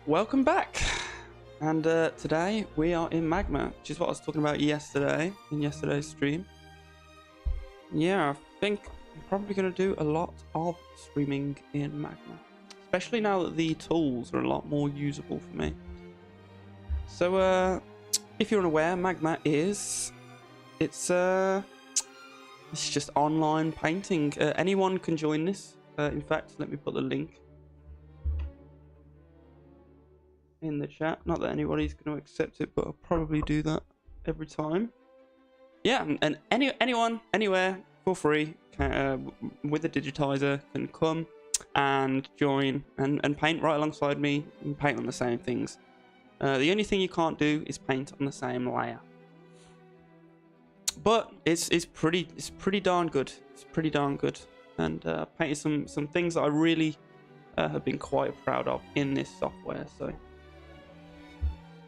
Welcome back. And today we are in Magma, which is what I was talking about yesterday in yesterday's stream. Yeah, I think I'm probably going to do a lot of streaming in Magma, especially now that the tools are a lot more usable for me. So if you're unaware, Magma is it's just online painting. Anyone can join this. In fact, let me put the link in the chat. Not that anybody's going to accept it, but I'll probably do that every time. Yeah, and anyone, anywhere, feel free, with a digitizer, can come and join and paint right alongside me and paint on the same things. The only thing you can't do is paint on the same layer. But it's pretty darn good. It's pretty darn good. And painted some things that I really have been quite proud of in this software. So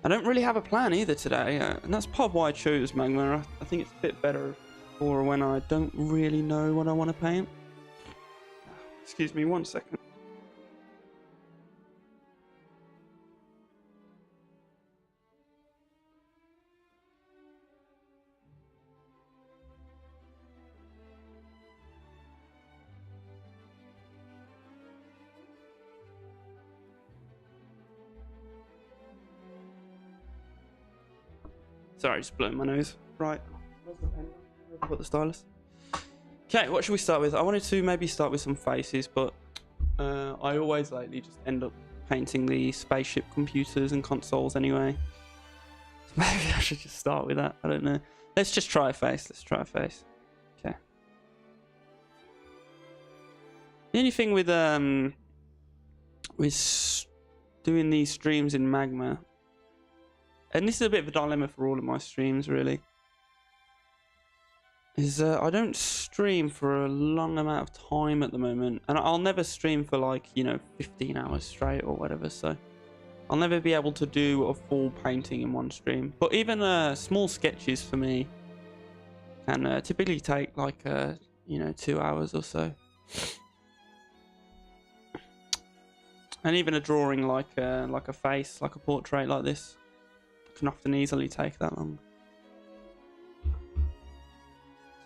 I don't really have a plan either today, and that's part of why I chose Magma. I think it's a bit better for when I don't really know what I want to paint. Excuse me 1 second. Sorry, just blowing my nose. Right. Where's the pen? Where's I put the stylus? Okay, what should we start with? I wanted to maybe start with some faces, but I always lately just end up painting the spaceship computers and consoles anyway. So maybe I should just start with that. I don't know. Let's just try a face. Let's try a face. Okay. The only thing with doing these streams in Magma, and this is a bit of a dilemma for all of my streams really, is I don't stream for a long amount of time at the moment, and I'll never stream for like 15 hours straight or whatever, so I'll never be able to do a full painting in one stream. But even small sketches for me can typically take like 2 hours or so, and even a drawing like a face, like a portrait like this, can often easily take that long.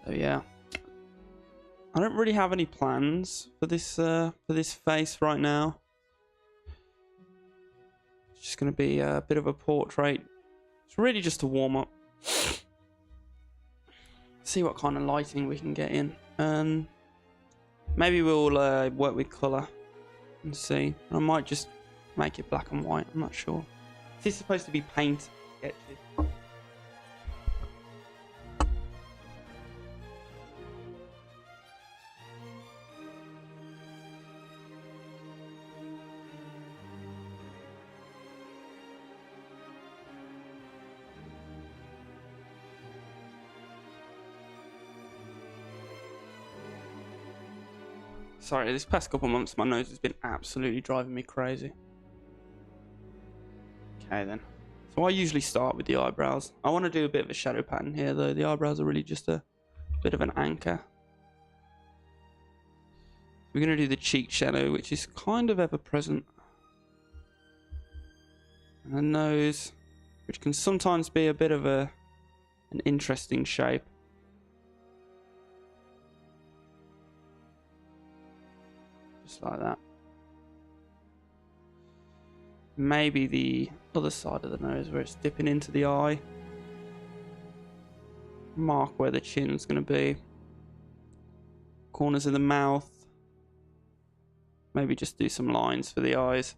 So yeah, I don't really have any plans for this face right now. It's just going to be a bit of a portrait. It's really just a warm up. See what kind of lighting we can get in, and maybe we'll work with color and see. I might just make it black and white. I'm not sure. This is supposed to be paint sketches. Sorry, this past couple months my nose has been absolutely driving me crazy. Okay then. So I usually start with the eyebrows. I want to do a bit of a shadow pattern here though. The eyebrows are really just a bit of an anchor. We're going to do the cheek shadow, which is kind of ever present. And the nose, which can sometimes be a bit of an interesting shape. Just like that. Maybe the other side of the nose where it's dipping into the eye. Mark where the chin's going to be. Corners of the mouth. Maybe just do some lines for the eyes.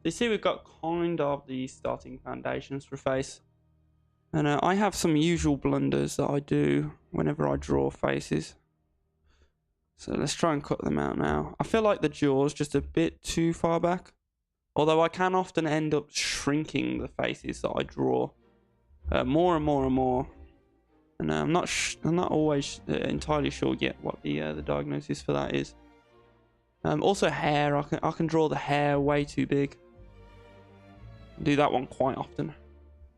You see we've got kind of the starting foundations for a face. And I have some usual blunders that I do whenever I draw faces. So let's try and cut them out now. I feel like the jaw's just a bit too far back. Although I can often end up shrinking the faces that I draw more and more and more. And I'm not always entirely sure yet what the diagnosis for that is. Also hair, I can draw the hair way too big. Do that one quite often.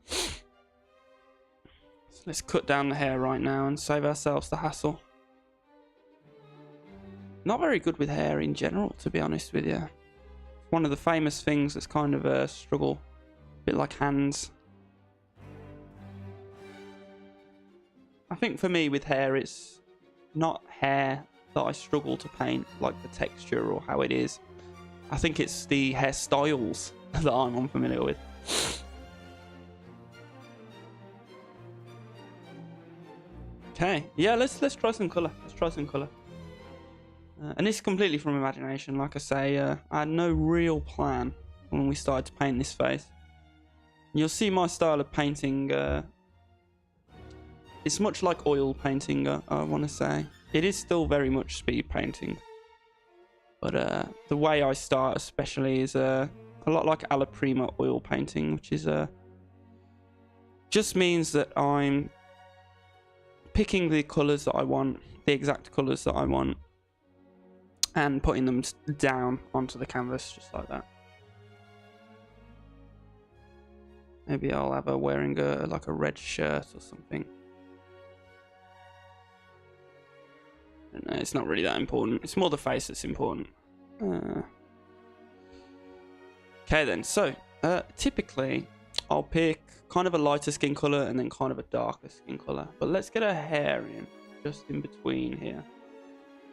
So let's cut down the hair right now and save ourselves the hassle. Not very good with hair in general, to be honest with you. one of the famous things that's kind of a struggle, a bit like hands. I think for me with hair, it's not hair that I struggle to paint, like the texture or how it is. I think it's the hairstyles that I'm unfamiliar with. Okay, yeah, let's try some color. Let's try some color. And this is completely from imagination. Like I say, I had no real plan when we started to paint this face. You'll see my style of painting. It's much like oil painting, I want to say. It is still very much speed painting. But the way I start especially is a lot like alla prima oil painting, which is just means that I'm picking the colours that I want, the exact colours that I want, and putting them down onto the canvas just like that. Maybe I'll have her wearing like a red shirt or something. I don't know, it's not really that important. It's more the face that's important. Okay then, so typically I'll pick kind of a lighter skin color and then kind of a darker skin color. But let's get her hair in, just in between here.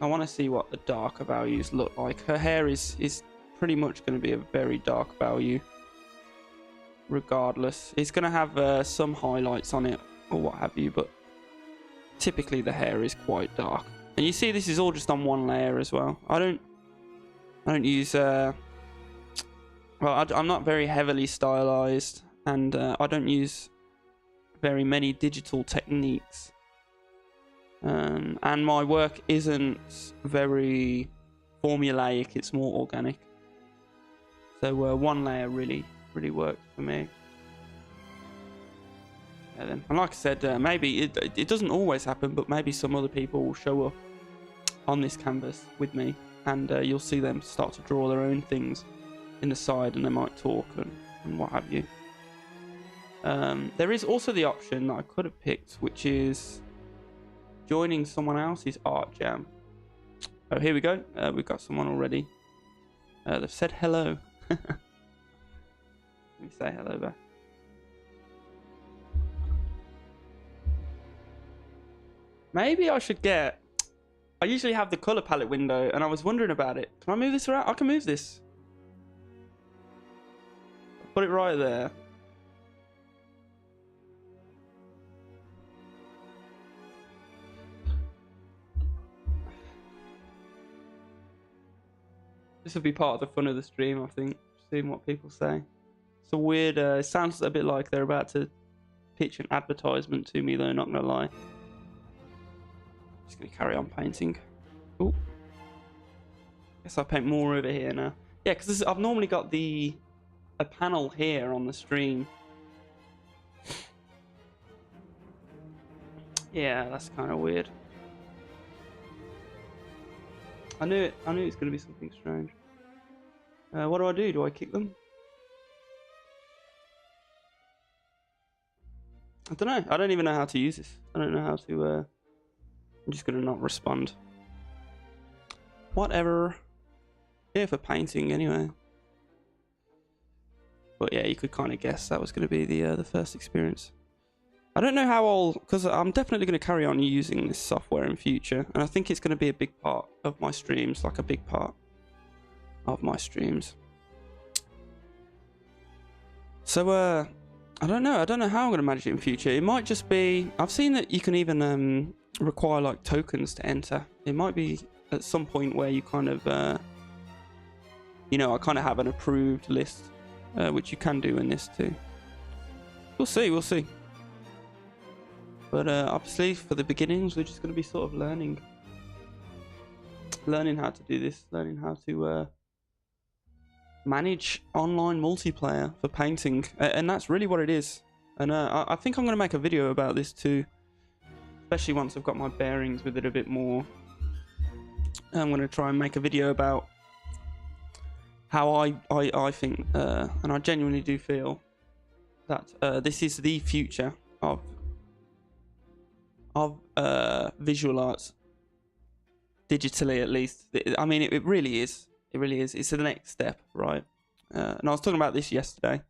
I want to see what the darker values look like. Her hair is pretty much going to be a very dark value. Regardless, it's going to have some highlights on it or what have you, but typically the hair is quite dark. And you see this is all just on one layer as well. I don't use well, I'm not very heavily stylized, and I don't use very many digital techniques. And my work isn't very formulaic, it's more organic. So one layer really works for me. Yeah, then. And like I said, maybe it doesn't always happen, but maybe some other people will show up on this canvas with me, and you'll see them start to draw their own things in the side, and they might talk and what have you. There is also the option that I could have picked, which is joining someone else's art jam. Oh, here we go. We've got someone already. They've said hello. Let me say hello back. Maybe I should get... I usually have the color palette window, and I was wondering about it. Can I move this around? I can move this. Put it right there. This will be part of the fun of the stream, I think. Seeing what people say. It's a weird... it sounds a bit like they're about to pitch an advertisement to me, though, not gonna lie. Just gonna carry on painting. Oh, guess I'll paint more over here now. Yeah, because I've normally got a panel here on the stream. Yeah, that's kind of weird. I knew it. I knew it's gonna be something strange. What do? Do I kick them? I don't know. I don't even know how to use this. I don't know how to... I'm just gonna not respond. Whatever. Here for painting anyway. But yeah, you could kind of guess that was gonna be the first experience. I don't know how I'll... because I'm definitely gonna carry on using this software in future, and I think it's gonna be a big part of my streams, like a big part of my streams. So I don't know how I'm gonna manage it in future. It might just be... I've seen that you can even require like tokens to enter. It might be at some point where you kind of you know, I kind of have an approved list, which you can do in this too. We'll see. But obviously for the beginnings, we're just going to be sort of learning how to do this, learning how to manage online multiplayer for painting, and that's really what it is. And I think I'm going to make a video about this too, especially once I've got my bearings with it a bit more. I'm going to try and make a video about how I think, and I genuinely do feel that this is the future of visual arts, digitally at least. I mean, it really is. It really is. It's the next step, right? And I was talking about this yesterday.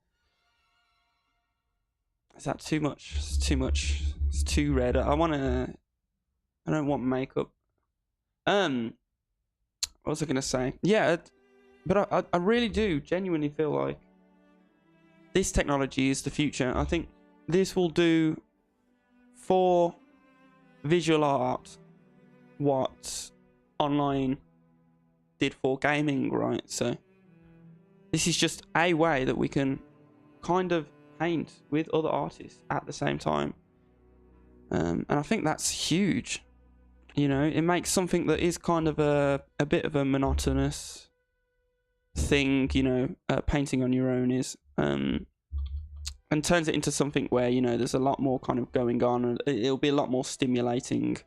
Is that too much? It's too much. It's too red. I don't want makeup. What was I gonna say? Yeah, but I really do genuinely feel like this technology is the future. I think this will do for visual art what online did for gaming, right? So this is just a way that we can kind of paint with other artists at the same time, and I think that's huge. You know, it makes something that is kind of a bit of a monotonous thing, you know, painting on your own is, and turns it into something where, you know, there's a lot more kind of going on, and it'll be a lot more stimulating.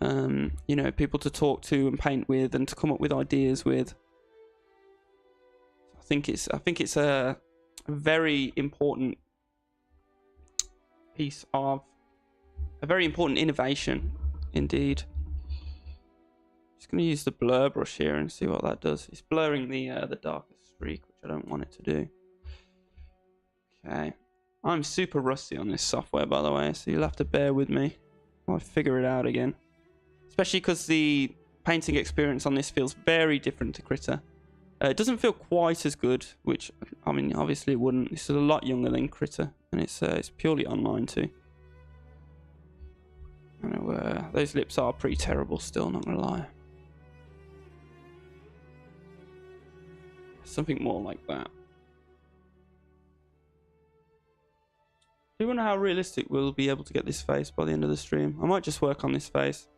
You know, people to talk to and paint with and to come up with ideas with. I think it's a very important piece of a very important innovation indeed. Just gonna use the blur brush here and see what that does. It's blurring the darkest streak, which I don't want it to do. Okay, I'm super rusty on this software, by the way, so you'll have to bear with me while I figure it out again. Especially because the painting experience on this feels very different to Krita. It doesn't feel quite as good, which, I mean, obviously it wouldn't. This is a lot younger than Krita, and it's purely online too. I know those lips are pretty terrible still, not gonna lie. Something more like that. I do wonder how realistic we'll be able to get this face by the end of the stream. I might just work on this face.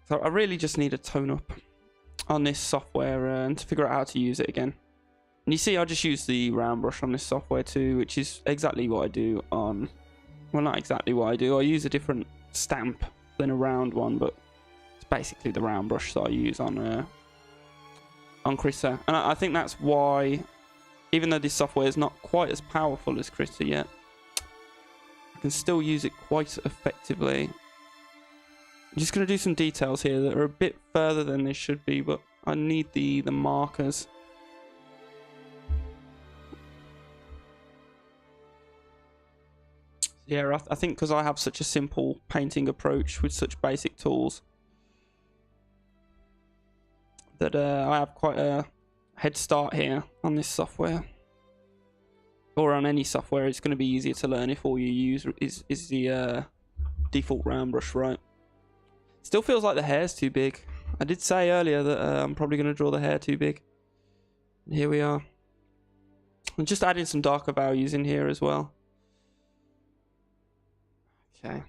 So I really just need a tone up on this software and to figure out how to use it again. And you see, I just use the round brush on this software too, which is exactly what I do on... Well, not exactly what I do. I use a different stamp than a round one, but it's basically the round brush that I use on Krita. And I think that's why, even though this software is not quite as powerful as Krita yet, I can still use it quite effectively. I'm just going to do some details here that are a bit further than they should be, but I need the markers. Yeah, I think because I have such a simple painting approach with such basic tools, that I have quite a head start here on this software. Or on any software, it's going to be easier to learn if all you use is the default round brush, right? Still feels like the hair's too big. I did say earlier that I'm probably going to draw the hair too big. And here we are. I'm just adding some darker values in here as well. Okay.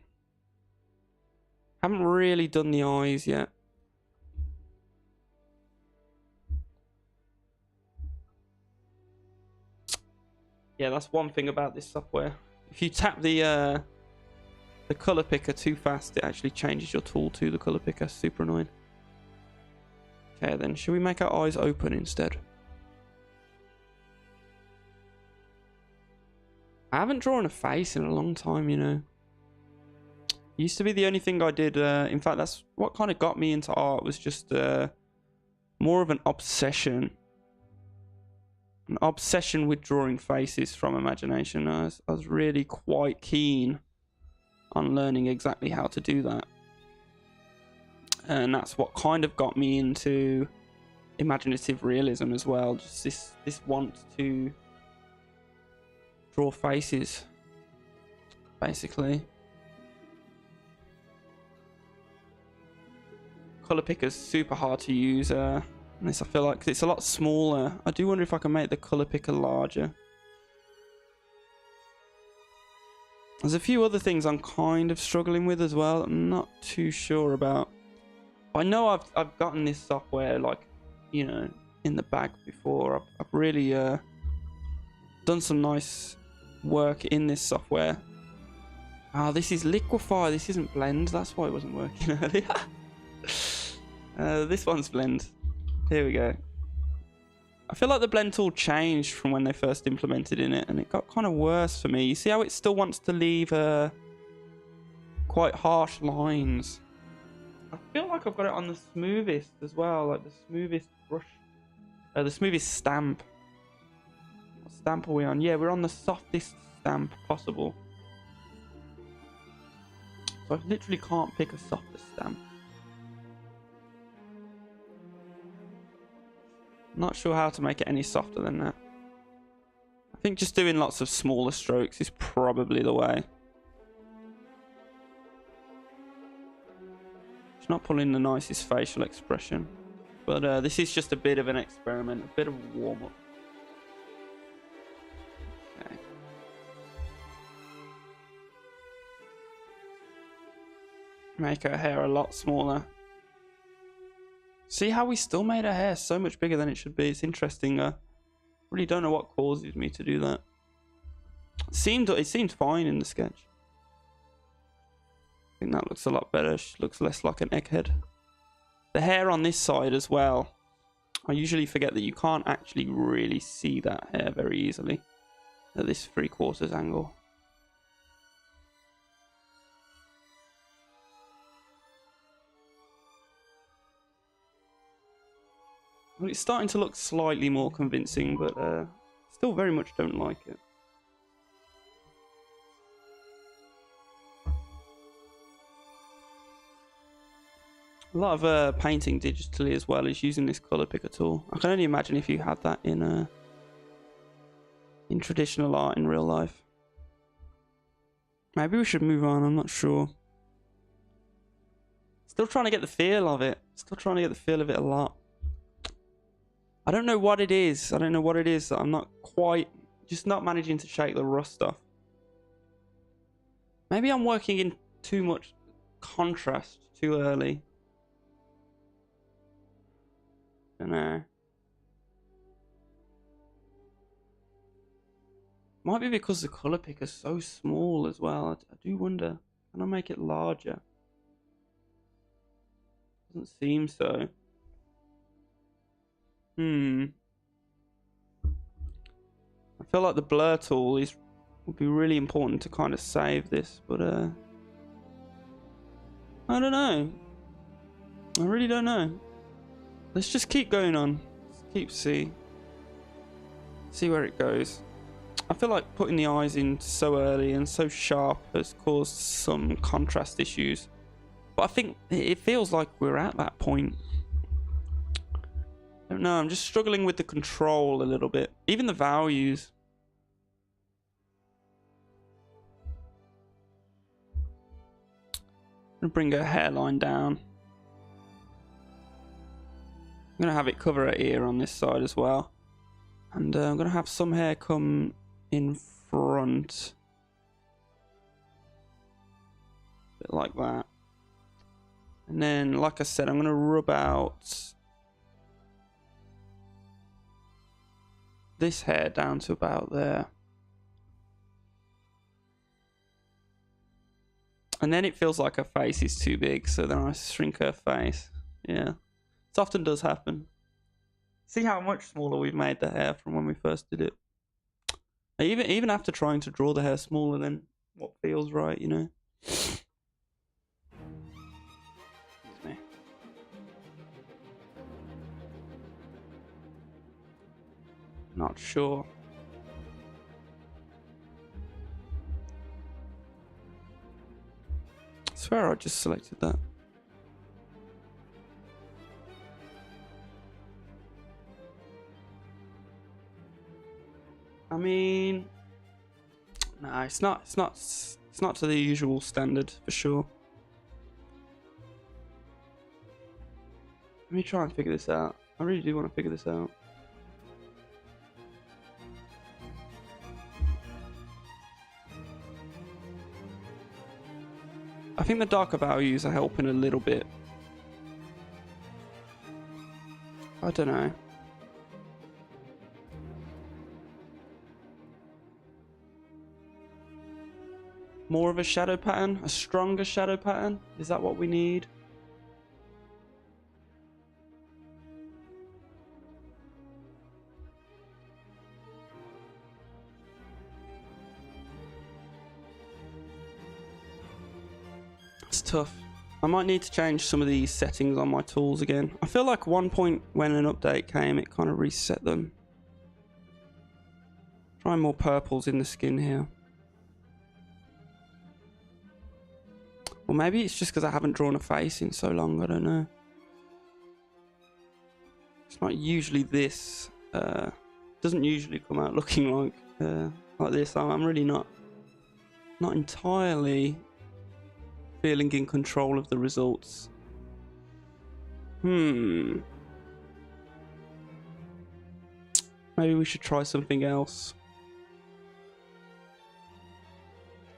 Haven't really done the eyes yet. Yeah, that's one thing about this software. If you tap the color picker too fast, it actually changes your tool to the color picker. Super annoying. Okay, then should we make our eyes open instead? I haven't drawn a face in a long time, you know. Used to be the only thing I did. In fact, that's what kind of got me into art, was just more of an obsession. An obsession with drawing faces from imagination. I was really quite keen on learning exactly how to do that. And that's what kind of got me into imaginative realism as well. Just this want to draw faces, basically. Color picker's super hard to use. This, I feel like it's a lot smaller. I do wonder if I can make the color picker larger. There's a few other things I'm kind of struggling with as well. I'm not too sure about. I know I've gotten this software, like, you know, in the bag before. I've really done some nice work in this software. Ah, this is Liquify. This isn't Blend. That's why it wasn't working earlier. This one's Blend. Here we go. I feel like the blend tool changed from when they first implemented in it, and it got kind of worse for me. You see how it still wants to leave quite harsh lines. I feel like I've got it on the smoothest as well, like the smoothest brush, the smoothest stamp. What stamp are we on? Yeah, we're on the softest stamp possible. So I literally can't pick a softer stamp. I'm not sure how to make it any softer than that. I think just doing lots of smaller strokes is probably the way. It's not pulling the nicest facial expression. But this is just a bit of an experiment, a bit of a warm-up. Okay. Make her hair a lot smaller. See how we still made her hair so much bigger than it should be. It's interesting. Really don't know what causes me to do that. It seemed fine in the sketch. I think that looks a lot better. She looks less like an egghead. The hair on this side as well. I usually forget that you can't actually really see that hair very easily at this 3/4 angle. Well, it's starting to look slightly more convincing, but still very much don't like it. A lot of painting digitally as well is using this color picker tool. I can only imagine if you had that in traditional art in real life. Maybe we should move on, I'm not sure. Still trying to get the feel of it. Still trying to get the feel of it a lot. I don't know what it is. I don't know what it is that I'm not quite... Just not managing to shake the rust off. Maybe I'm working in too much contrast too early. I don't know. Might be because the color picker's so small as well. I do wonder, can I make it larger? Doesn't seem so. I feel like the blur tool would be really important to kind of save this, but I don't know. I really don't know. Let's just keep going on. Let's keep see where it goes. I feel like putting the eyes in so early and so sharp has caused some contrast issues. But I think it feels like we're at that point. I don't know, I'm just struggling with the control a little bit. Even the values. I'm gonna bring her hairline down. I'm gonna have it cover her ear on this side as well. And I'm gonna have some hair come in front. A bit like that. And then, like I said, I'm gonna rub out this hair down to about there. And then it feels like her face is too big, so then I shrink her face. Yeah. It often does happen. See how much smaller we've made the hair from when we first did it. Even after trying to draw the hair smaller than what feels right, you know. Excuse me. Not sure. I swear I just selected that. I mean, no, it's not to the usual standard for sure. Let me try and figure this out. I really do want to figure this out. I think the darker values are helping a little bit. I don't know. More of a shadow pattern? A stronger shadow pattern? Is that what we need? It's tough. I might need to change some of these settings on my tools again. I feel like one point when an update came, it kind of reset them. Try more purples in the skin here. Or maybe it's just because I haven't drawn a face in so long, I don't know. It's not usually this. Doesn't usually come out looking like this. I'm really not entirely feeling in control of the results. Maybe we should try something else.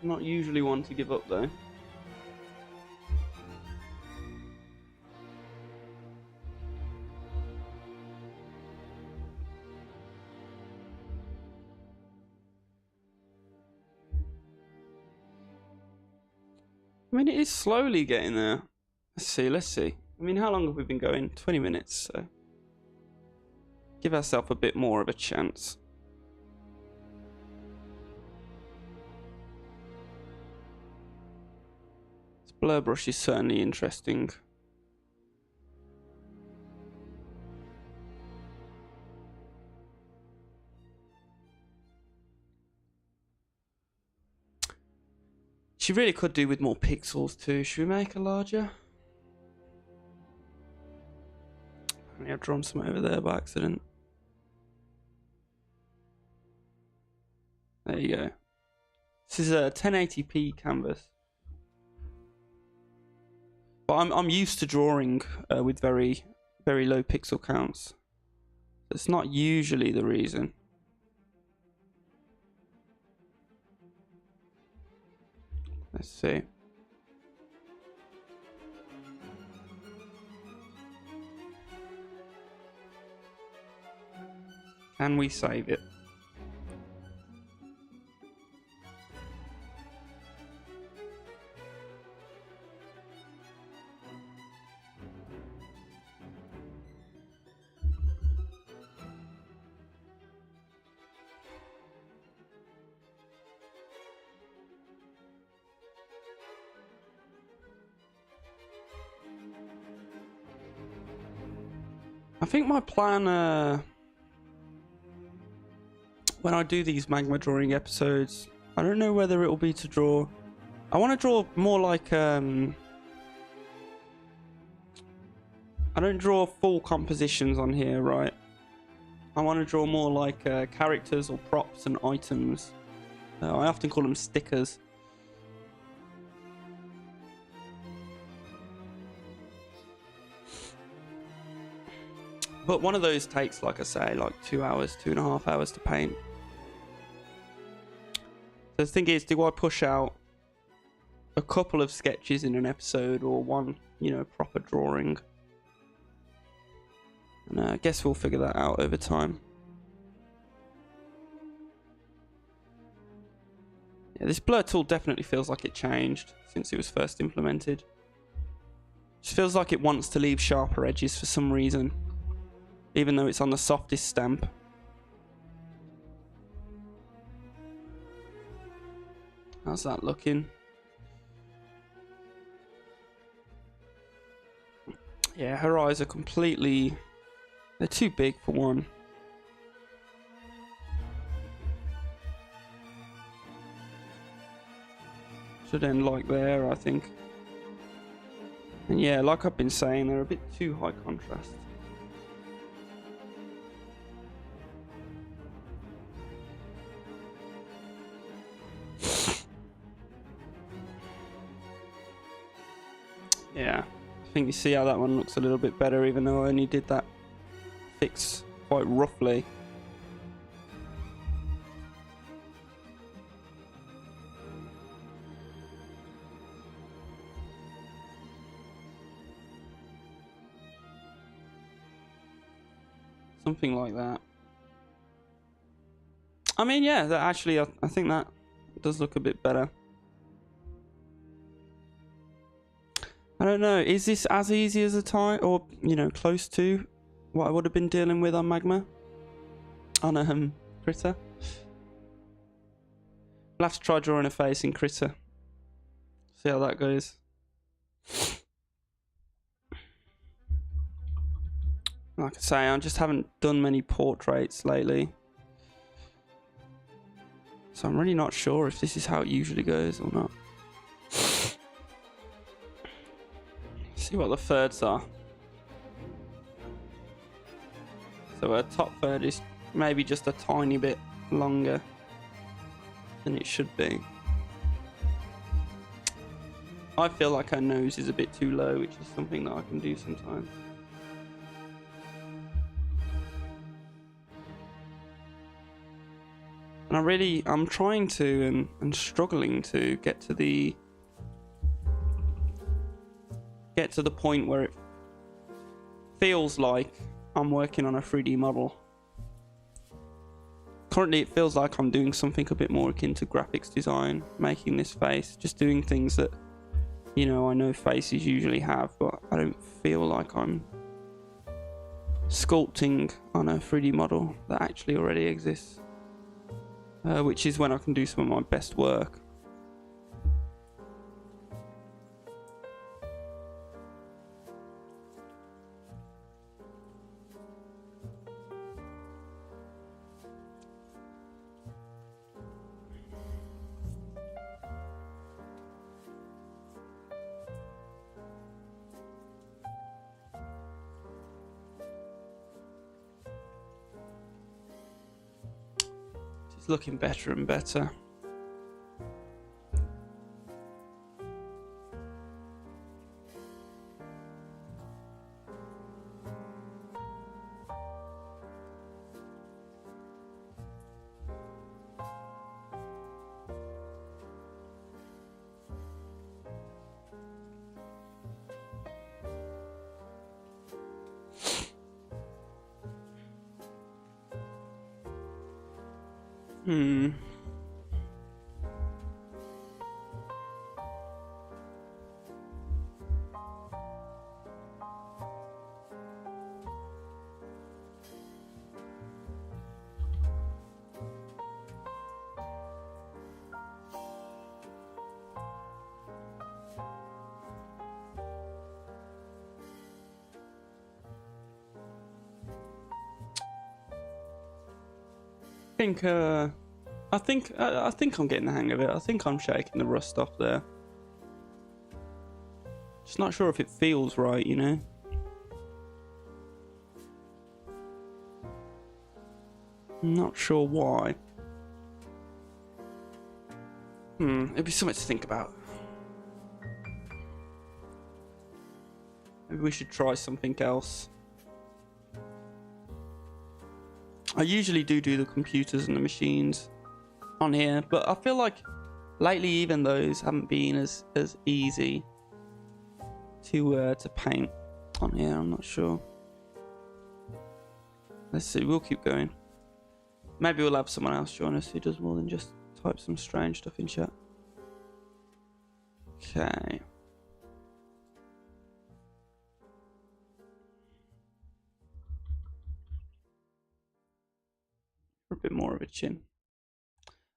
I'm not usually one to give up though. I mean, it is slowly getting there. Let's see. I mean, how long have we been going? 20 minutes, so... give ourselves a bit more of a chance. This blur brush is certainly interesting. She really could do with more pixels too. Should we make her larger? I think I've drawn some over there by accident. There you go. This is a 1080p canvas. But I'm used to drawing with very low pixel counts. That's not usually the reason. Let's see. Can we save it? I think my plan, when I do these magma drawing episodes, I don't know whether it will be to draw... I want to draw more like... I don't draw full compositions on here, right? I want to draw more like characters or props and items. I often call them stickers. But one of those takes, like I say, like 2 hours, 2.5 hours to paint. So the thing is, do I push out a couple of sketches in an episode or one, you know, proper drawing? And I guess we'll figure that out over time. Yeah, this blur tool definitely feels like it changed since it was first implemented. It just feels like it wants to leave sharper edges for some reason, even though it's on the softest stamp. How's that looking? Yeah, her eyes are completely... they're too big for one. Should end like there, I think. And yeah, like I've been saying, they're a bit too high contrast. Yeah, I think you see how that one looks a little bit better, even though I only did that fix quite roughly. Something like that. I mean, yeah, that actually, I think that does look a bit better. I don't know, is this as easy as a tie, or, you know, close to what I would have been dealing with on Magma? On Critter? I'll have to try drawing a face in Critter. See how that goes. Like I say, I just haven't done many portraits lately. So I'm really not sure if this is how it usually goes or not. See what the thirds are. So our top third is maybe just a tiny bit longer than it should be. I feel like her nose is a bit too low, which is something that I can do sometimes. And I'm trying to and struggling to get to the point where it feels like I'm working on a 3D model. Currently it feels like I'm doing something a bit more akin to graphics design, making this face, just doing things that, you know, I know faces usually have, but I don't feel like I'm sculpting on a 3D model that actually already exists, which is when I can do some of my best work. It's looking better and better. I think I'm getting the hang of it. I think I'm shaking the rust off there. Just not sure if it feels right, you know. I'm not sure why. It'd be something to think about. Maybe we should try something else. I usually do the computers and the machines on here, but I feel like lately even those haven't been as easy to paint on here. I'm not sure. Let's see, we'll keep going. Maybe we'll have someone else join us who does more than just type some strange stuff in chat. Okay. A bit more of a chin.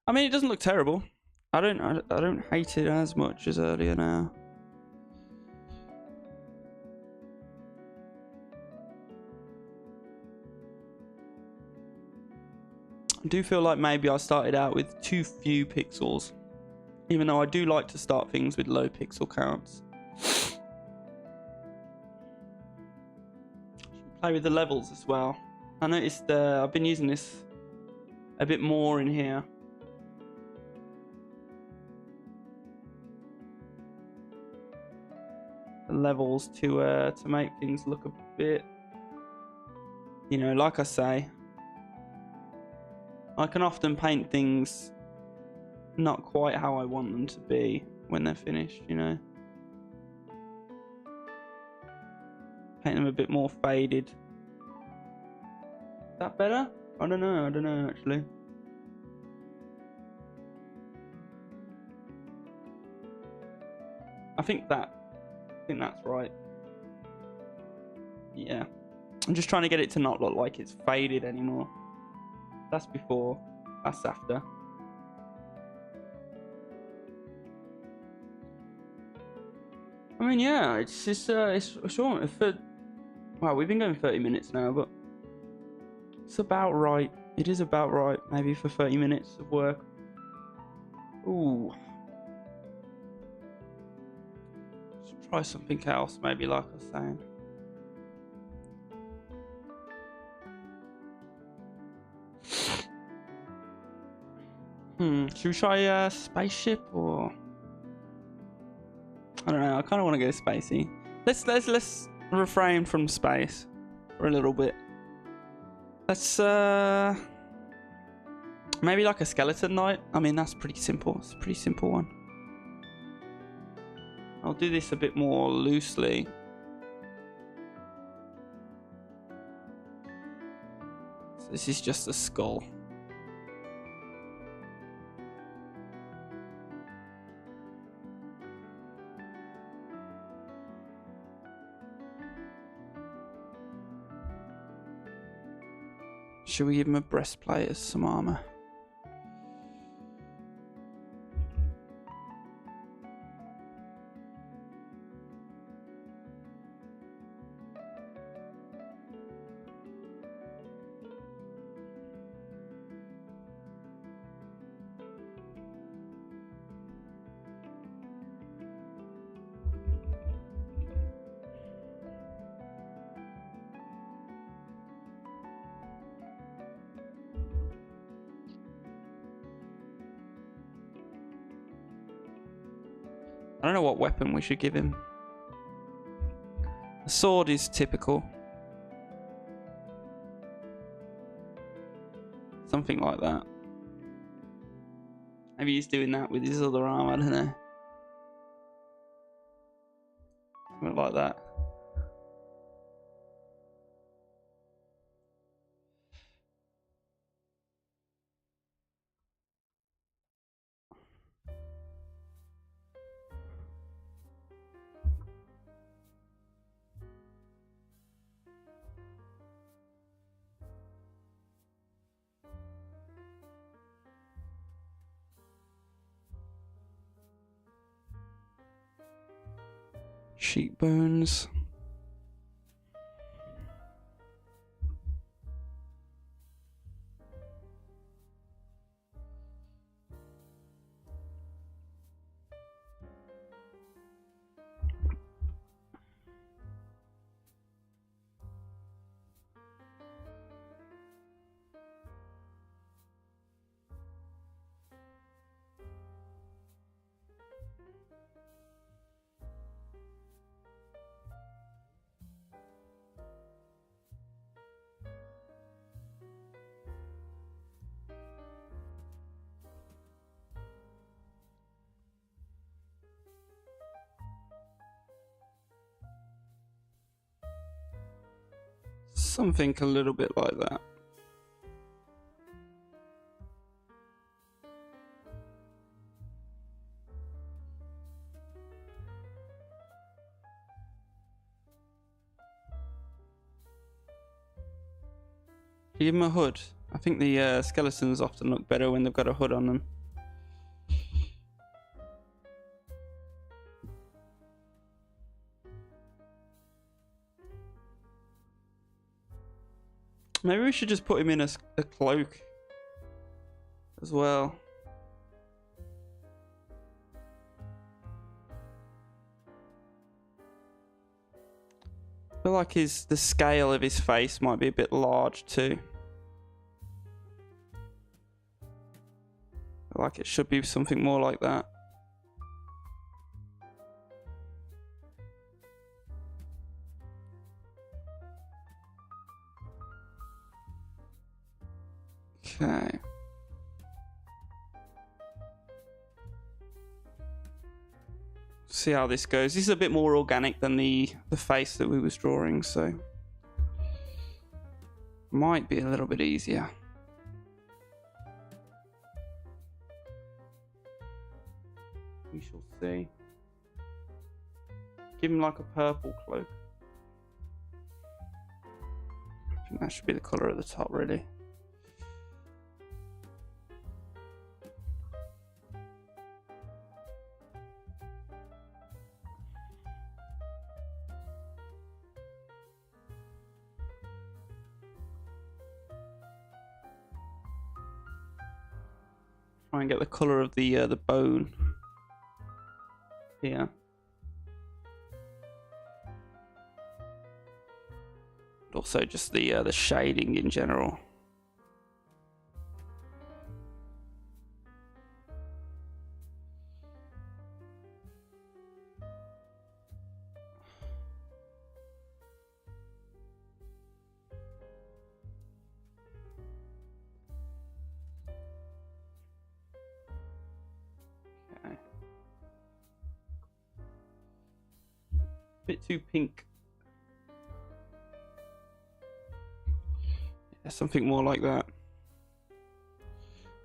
I mean, it doesn't look terrible. I don't hate it as much as earlier now. I do feel like maybe I started out with too few pixels, even though I do like to start things with low pixel counts. Play with the levels as well. I noticed I've been using this a bit more in here. The levels to make things look a bit, you know, like I say, I can often paint things not quite how I want them to be when they're finished, you know. Paint them a bit more faded. Is that better? I don't know actually. I think that's right. Yeah. I'm just trying to get it to not look like it's faded anymore. That's before, that's after. I mean, yeah, it's just it's sure for Wow, we've been going 30 minutes now, but it's about right. It is about right, maybe for 30 minutes of work. Ooh. Let's try something else, maybe, like I was saying. Should we try spaceship or? I don't know. I kind of want to go spacey. Let's refrain from space for a little bit. Let's maybe like a skeleton knight. I mean, that's pretty simple. It's a pretty simple one. I'll do this a bit more loosely. So this is just a skull. Should we give him a breastplate as some armor? I don't know what weapon we should give him. The sword is typical. Something like that. Maybe he's doing that with his other arm, I don't know. Something like that. Sheep bones. Something a little bit like that. Give him a hood. I think the skeletons often look better when they've got a hood on them. Maybe we should just put him in a cloak as well. I feel like the scale of his face might be a bit large too. I feel like it should be something more like that. Okay. See how this goes. This is a bit more organic than the face that we was drawing, so might be a little bit easier. We shall see. Give him like a purple cloak. I think that should be the colour at the top, really. try and get the colour of the bone here. Also just the shading in general. Okay. Bit too pink. Yeah, something more like that.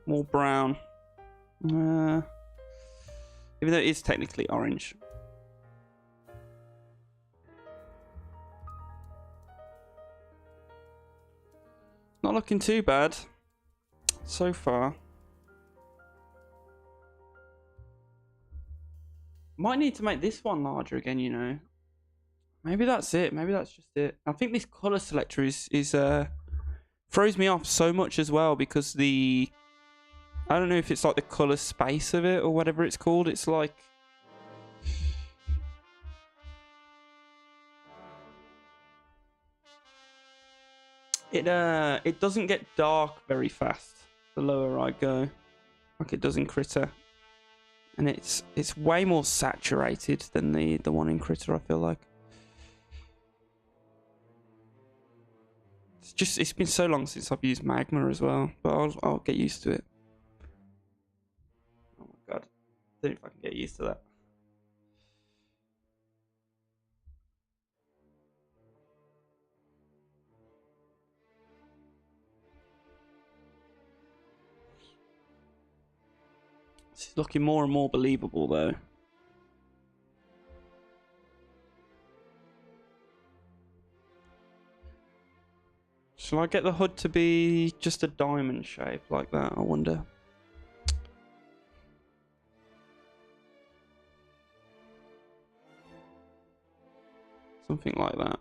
More brown. Even though it is technically orange. Not looking too bad so far. Might need to make this one larger again, you know. Maybe that's it. Maybe that's just it. I think this color selector is throws me off so much as well, because I don't know if it's like the color space of it or whatever it's called. It's like it doesn't get dark very fast the lower I go, like it does in Critter, and it's way more saturated than the one in Critter, I feel like. It's been so long since I've used Magma as well, but I'll get used to it. Oh my god, I don't know if I can get used to that. It's looking more and more believable though. Shall I get the hood to be just a diamond shape like that, I wonder? Something like that.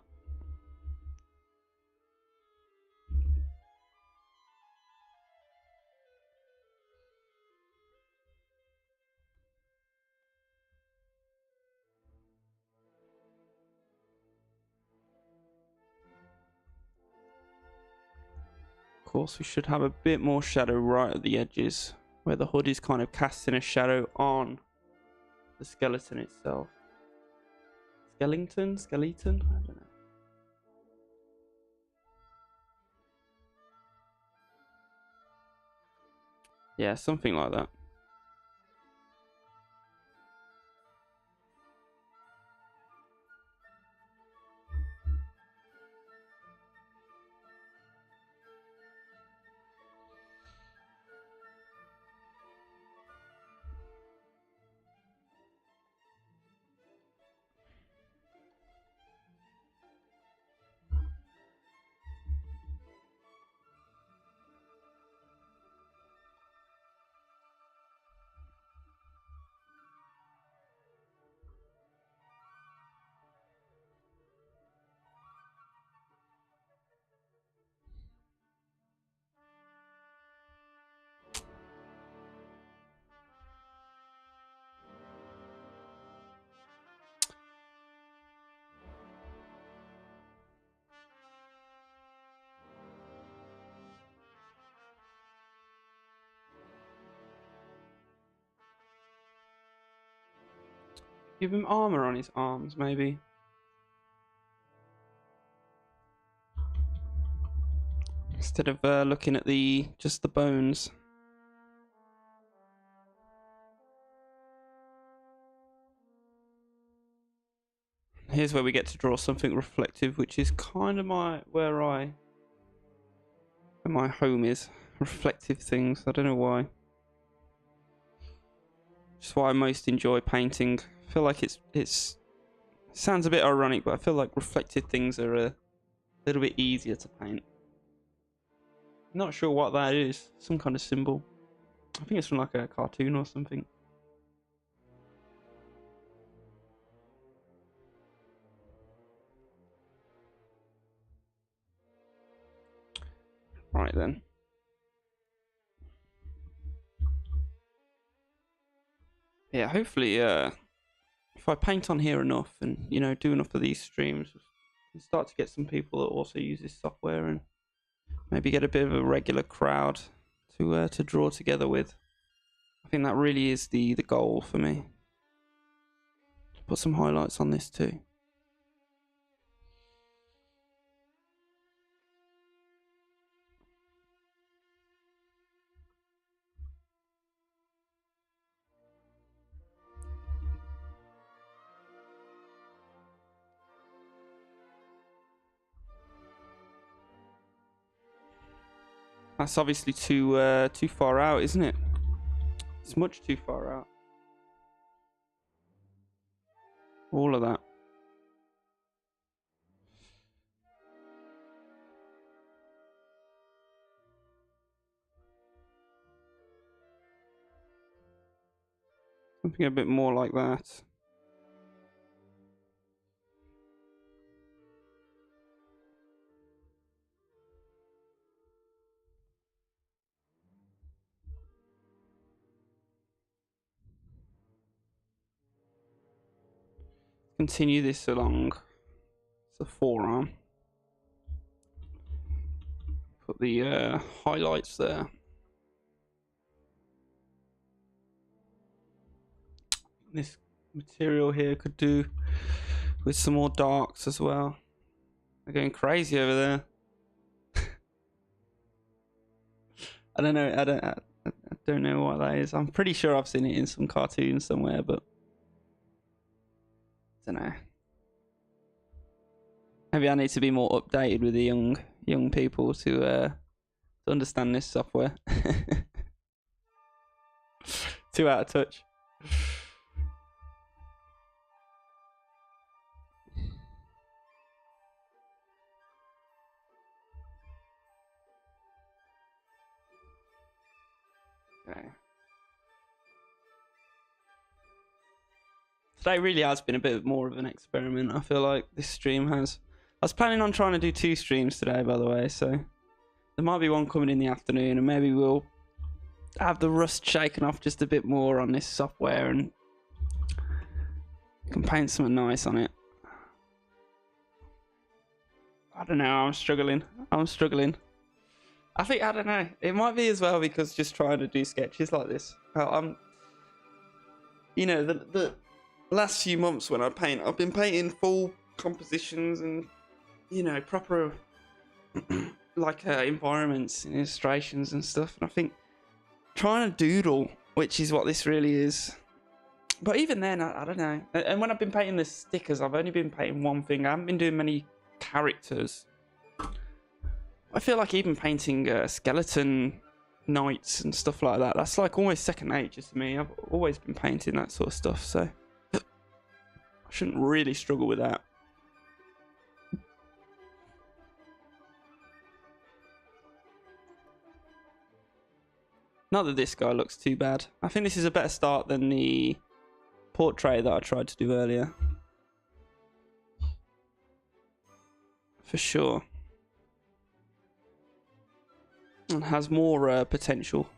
Of course, we should have a bit more shadow right at the edges, where the hood is kind of casting a shadow on the skeleton itself. Skeleton? I don't know. Yeah, something like that. Give him armor on his arms, maybe. Instead of looking at just the bones. Here's where we get to draw something reflective, which is kind of where my home is. Reflective things. I don't know why. Just why I most enjoy painting. I feel like it sounds a bit ironic, but I feel like reflective things are a little bit easier to paint. Not sure what that is. Some kind of symbol. I think it's from like a cartoon or something. Right then. yeah, hopefully, if I paint on here enough and, you know, do enough of these streams, and start to get some people that also use this software and maybe get a bit of a regular crowd to draw together with. I think that really is the goal for me. Put some highlights on this too. That's obviously too far out, isn't it? It's much too far out. All of that. Something a bit more like that. Continue this along the forearm. Put the highlights there. This material here could do with some more darks as well. They're going crazy over there. I don't know. I don't know what that is. I'm pretty sure I've seen it in some cartoon somewhere, but I don't know. Maybe I need to be more updated with the young people to understand this software. Too out of touch. Okay. Today really has been a bit more of an experiment. I feel like this stream has. I was planning on trying to do 2 streams today, by the way, so there might be one coming in the afternoon, and maybe we'll have the rust shaken off just a bit more on this software and can paint something nice on it. I don't know. I'm struggling. I think, I don't know. It might be as well because just trying to do sketches like this. You know, the last few months when I paint, I've been painting full compositions and, you know, proper like environments and illustrations and stuff. And I think trying to doodle, which is what this really is. But even then, I don't know. And when I've been painting the stickers, I've only been painting one thing. I haven't been doing many characters. I feel like even painting skeleton knights and stuff like that, that's like almost second nature to me. I've always been painting that sort of stuff, so I shouldn't really struggle with that. Not that this guy looks too bad. I think this is a better start than the portrait that I tried to do earlier. For sure. And has more potential.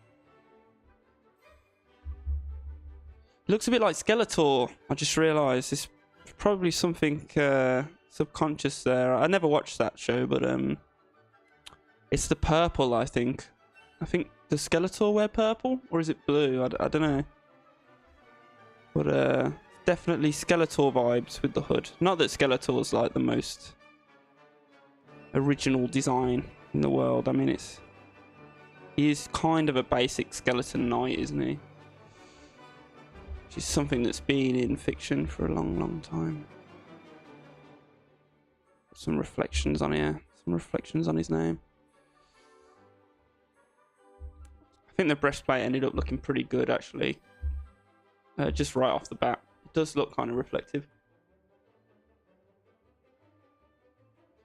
Looks a bit like Skeletor. I just realised there's probably something subconscious there. I never watched that show, but it's the purple, I think. Does Skeletor wear purple? Or is it blue? I don't know. But definitely Skeletor vibes with the hood. Not that Skeletor's like the most original design in the world. I mean, he is kind of a basic skeleton knight, isn't he? Which is something that's been in fiction for a long, long time. Some reflections on here. Some reflections on his name. I think the breastplate ended up looking pretty good, actually. Just right off the bat. It does look kind of reflective.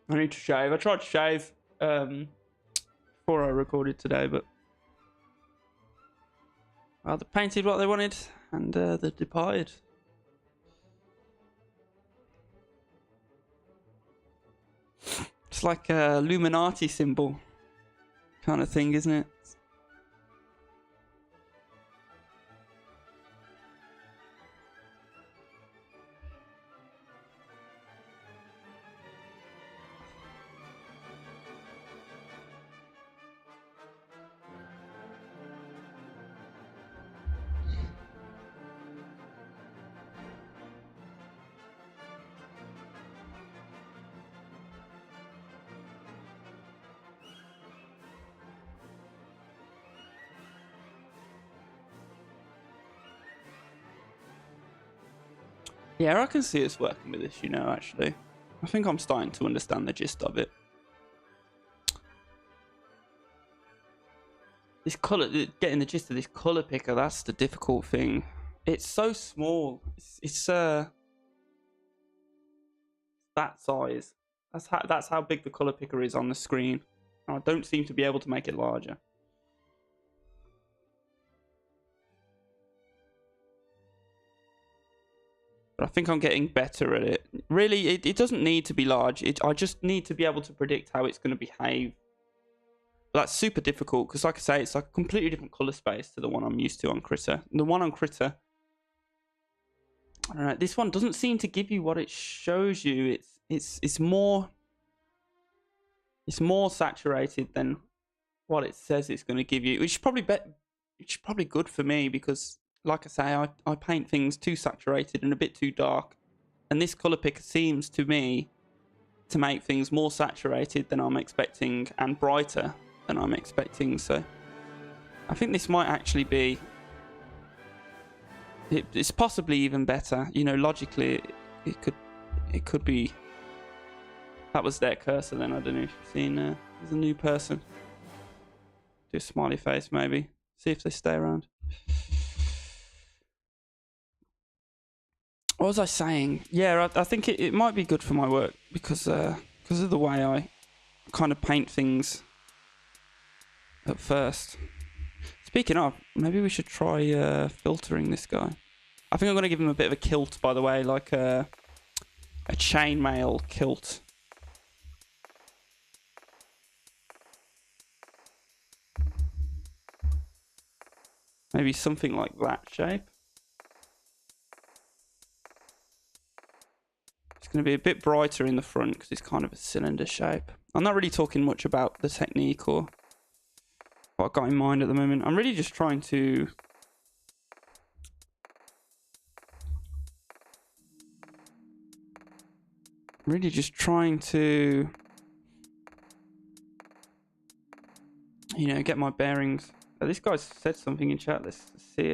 I need to shave. I tried to shave before I recorded today, but they painted what they wanted and they departed. It's like a Illuminati symbol kind of thing, isn't it? Yeah, I can see us working with this, you know, actually. I think I'm starting to understand the gist of it. This colour, getting the gist of this colour picker, that's the difficult thing. It's so small. It's that size. That's how big the colour picker is on the screen. I don't seem to be able to make it larger. But I think I'm getting better at it. Really, it doesn't need to be large. I just need to be able to predict how it's going to behave. But that's super difficult because, like I say, it's like a completely different color space to the one I'm used to on Critter. The one on Critter, I don't know. This one doesn't seem to give you what it shows you. It's more saturated than what it says it's going to give you, which is probably good for me because, like I say, I paint things too saturated and a bit too dark, and this color picker seems to me to make things more saturated than I'm expecting and brighter than I'm expecting. So I think this might actually be it's possibly even better, you know. Logically it could be. That was their cursor then. I don't know if you've seen there's a new person. Do a smiley face maybe, see if they stay around. What was I saying? Yeah, I think it might be good for my work because of the way I kind of paint things at first. Speaking of, maybe we should try filtering this guy. I think I'm going to give him a bit of a kilt, by the way, like a chainmail kilt. Maybe something like that shape. It's going to be a bit brighter in the front because it's kind of a cylinder shape. I'm not really talking much about the technique or what I've got in mind at the moment. I'm really just trying to you know, get my bearings. This guy's said something in chat. Let's see.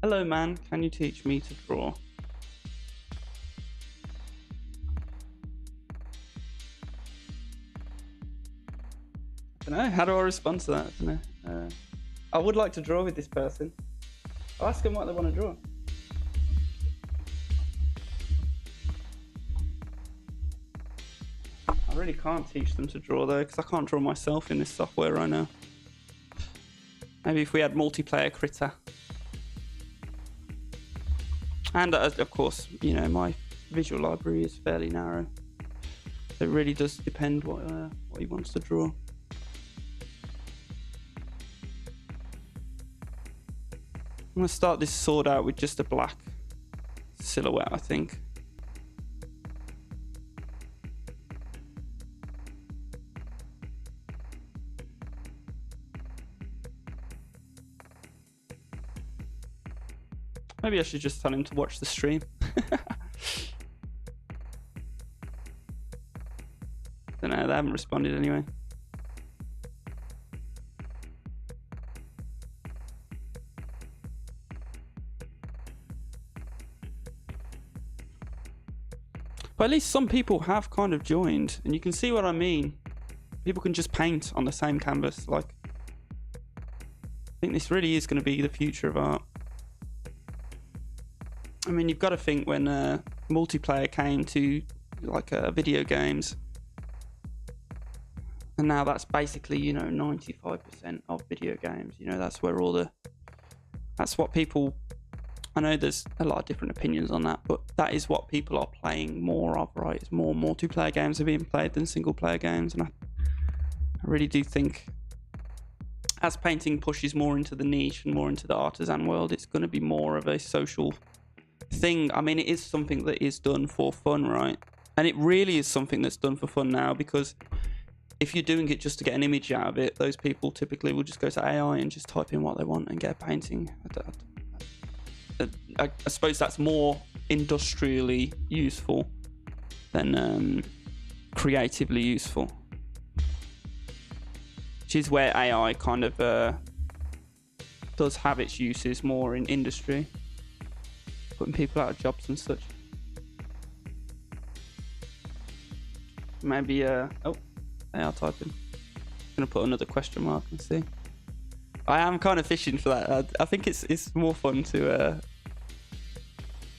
Hello, man. Can you teach me to draw? I don't know. How do I respond to that? I don't know. I would like to draw with this person. I'll ask them what they want to draw. I really can't teach them to draw though, because I can't draw myself in this software right now. Maybe if we had multiplayer Critter. And of course, you know, my visual library is fairly narrow. So it really does depend what he wants to draw. I'm going to start this sword out with just a black silhouette, I think. Maybe I should just tell him to watch the stream. Don't know, they haven't responded anyway. But at least some people have kind of joined, and you can see what I mean. People can just paint on the same canvas. Like, I think this really is going to be the future of art. I mean, you've got to think when multiplayer came to like video games, and now that's basically, you know, 95% of video games. You know, that's where that's what people. I know there's a lot of different opinions on that, but that is what people are playing more of, right? It's more multiplayer games are being played than single player games, and I really do think as painting pushes more into the niche and more into the artisan world, it's going to be more of a social thing. I mean, it is something that is done for fun, right? And it really is something that's done for fun now, because if you're doing it just to get an image out of it, those people typically will just go to AI and just type in what they want and get a painting. I suppose that's more industrially useful than creatively useful, which is where AI kind of does have its uses more in industry, putting people out of jobs and such. Maybe oh, they are typing. I'm gonna put another question mark and see. I am kind of fishing for that. I think it's more fun to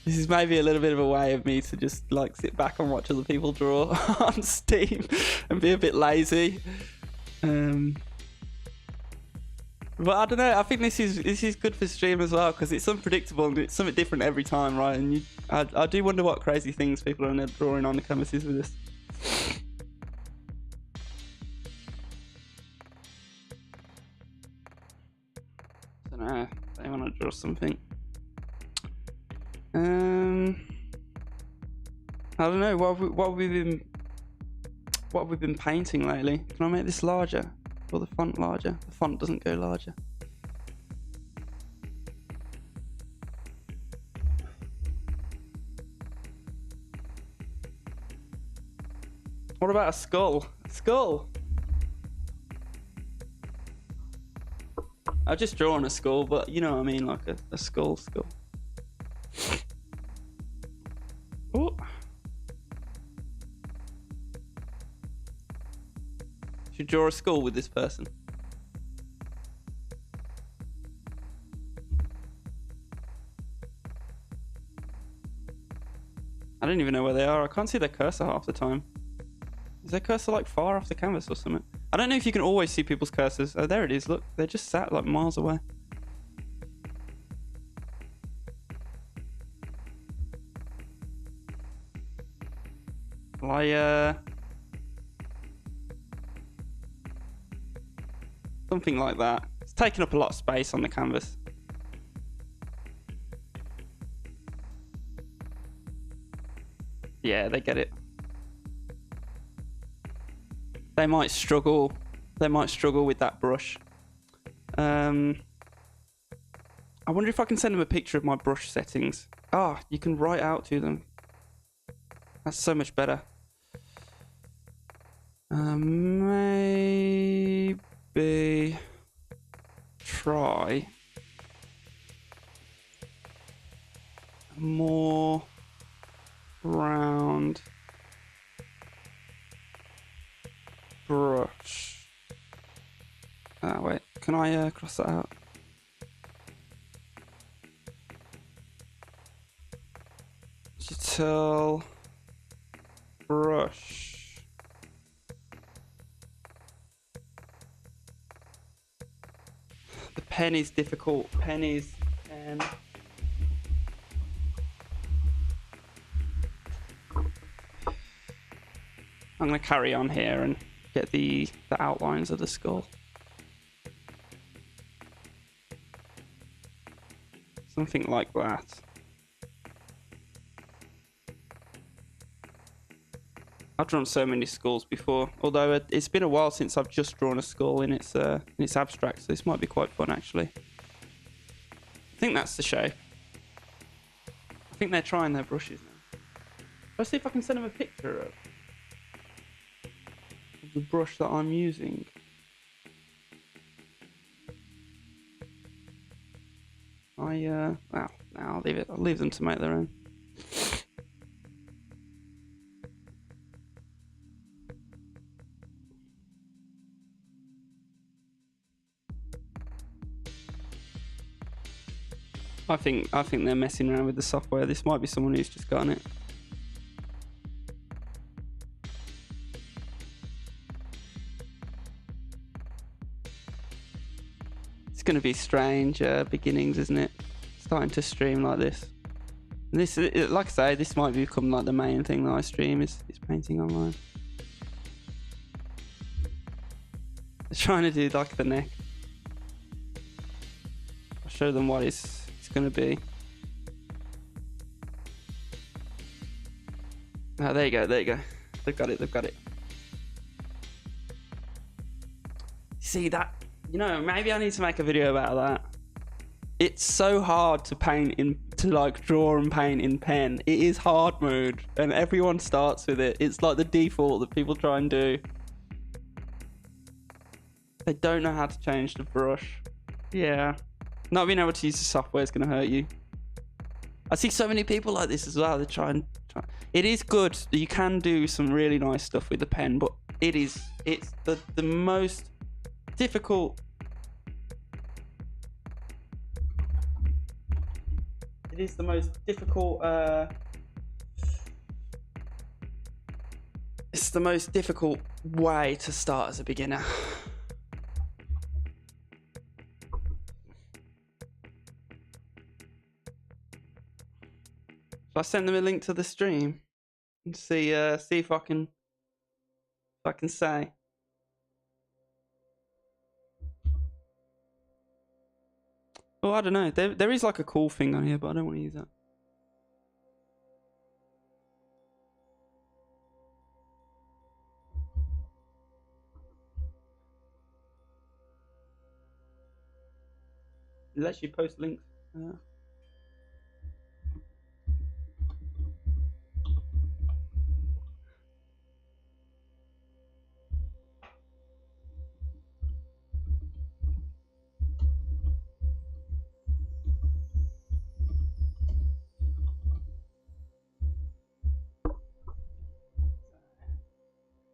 this is maybe a little bit of a way of me to just like sit back and watch other people draw on Steam and be a bit lazy. But I don't know. I think this is good for stream as well because it's unpredictable and it's something different every time, right? And I do wonder what crazy things people are drawing on the canvases with this. I don't know. They want to draw something. I don't know. What have we been painting lately? Can I make this larger? Or the font larger? The font doesn't go larger. What about a skull? A skull! I've just drawn a skull, but you know what I mean, like a skull. Oh. Should draw a skull with this person. I don't even know where they are. I can't see their cursor half the time. Is their cursor like far off the canvas or something? I don't know if you can always see people's cursors. Oh, there it is. Look, they're just sat like miles away. Something like that. It's taking up a lot of space on the canvas. Yeah, they get it. They might struggle. They might struggle with that brush. I wonder if I can send them a picture of my brush settings. Ah, you can write out to them. That's so much better. Maybe try a more round brush. Wait, can I cross that out? Digital brush. The pen is difficult. Pen. I'm going to carry on here and get the outlines of the skull. Something like that. I've drawn so many skulls before, although it's been a while since I've just drawn a skull in its abstract, so this might be quite fun actually. I think that's the shape. I think they're trying their brushes now. Let's see if I can send them a picture of the brush that I'm using. Well, I'll leave it. I'll leave them to make their own. I think they're messing around with the software. This might be someone who's just gotten it. It's going to be strange beginnings, isn't it? Starting to stream like this. And this, like I say, this might become like the main thing that I stream is painting online. They're trying to do like the neck. I'll show them what it's going to be. Oh, there you go. They've got it. See that? You know, maybe I need to make a video about that. It's so hard to draw and paint in pen. It is hard mode, and everyone starts with it. It's like the default that people try and do. They don't know how to change the brush. Yeah. Not being able to use the software is going to hurt you. I see so many people like this as well. They try. It is good that you can do some really nice stuff with the pen, but it's the most difficult. It is the most difficult. It's the most difficult way to start as a beginner. Shall I send them a link to the stream and see if I can say? Oh, I don't know. There is like a cool thing on here, but I don't want to use that. It lets you post links.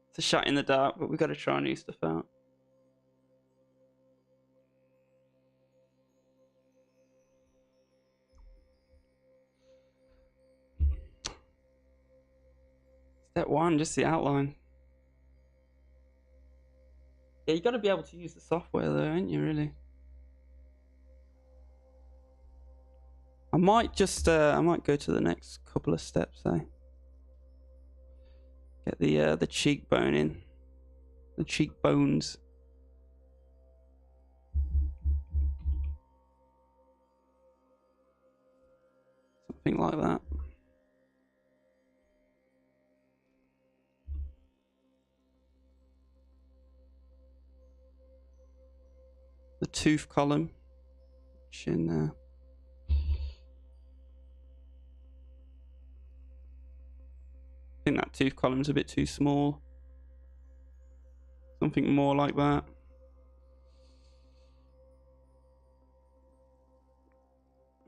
It's a shot in the dark, but we've got to try new stuff out. Step 1, just the outline. Yeah, you got to be able to use the software though, ain't you, really? I might just I might go to the next couple of steps though. Get the cheekbone in. The cheekbones. Something like that. The tooth column. Chin there. I think that tooth column's a bit too small. Something more like that.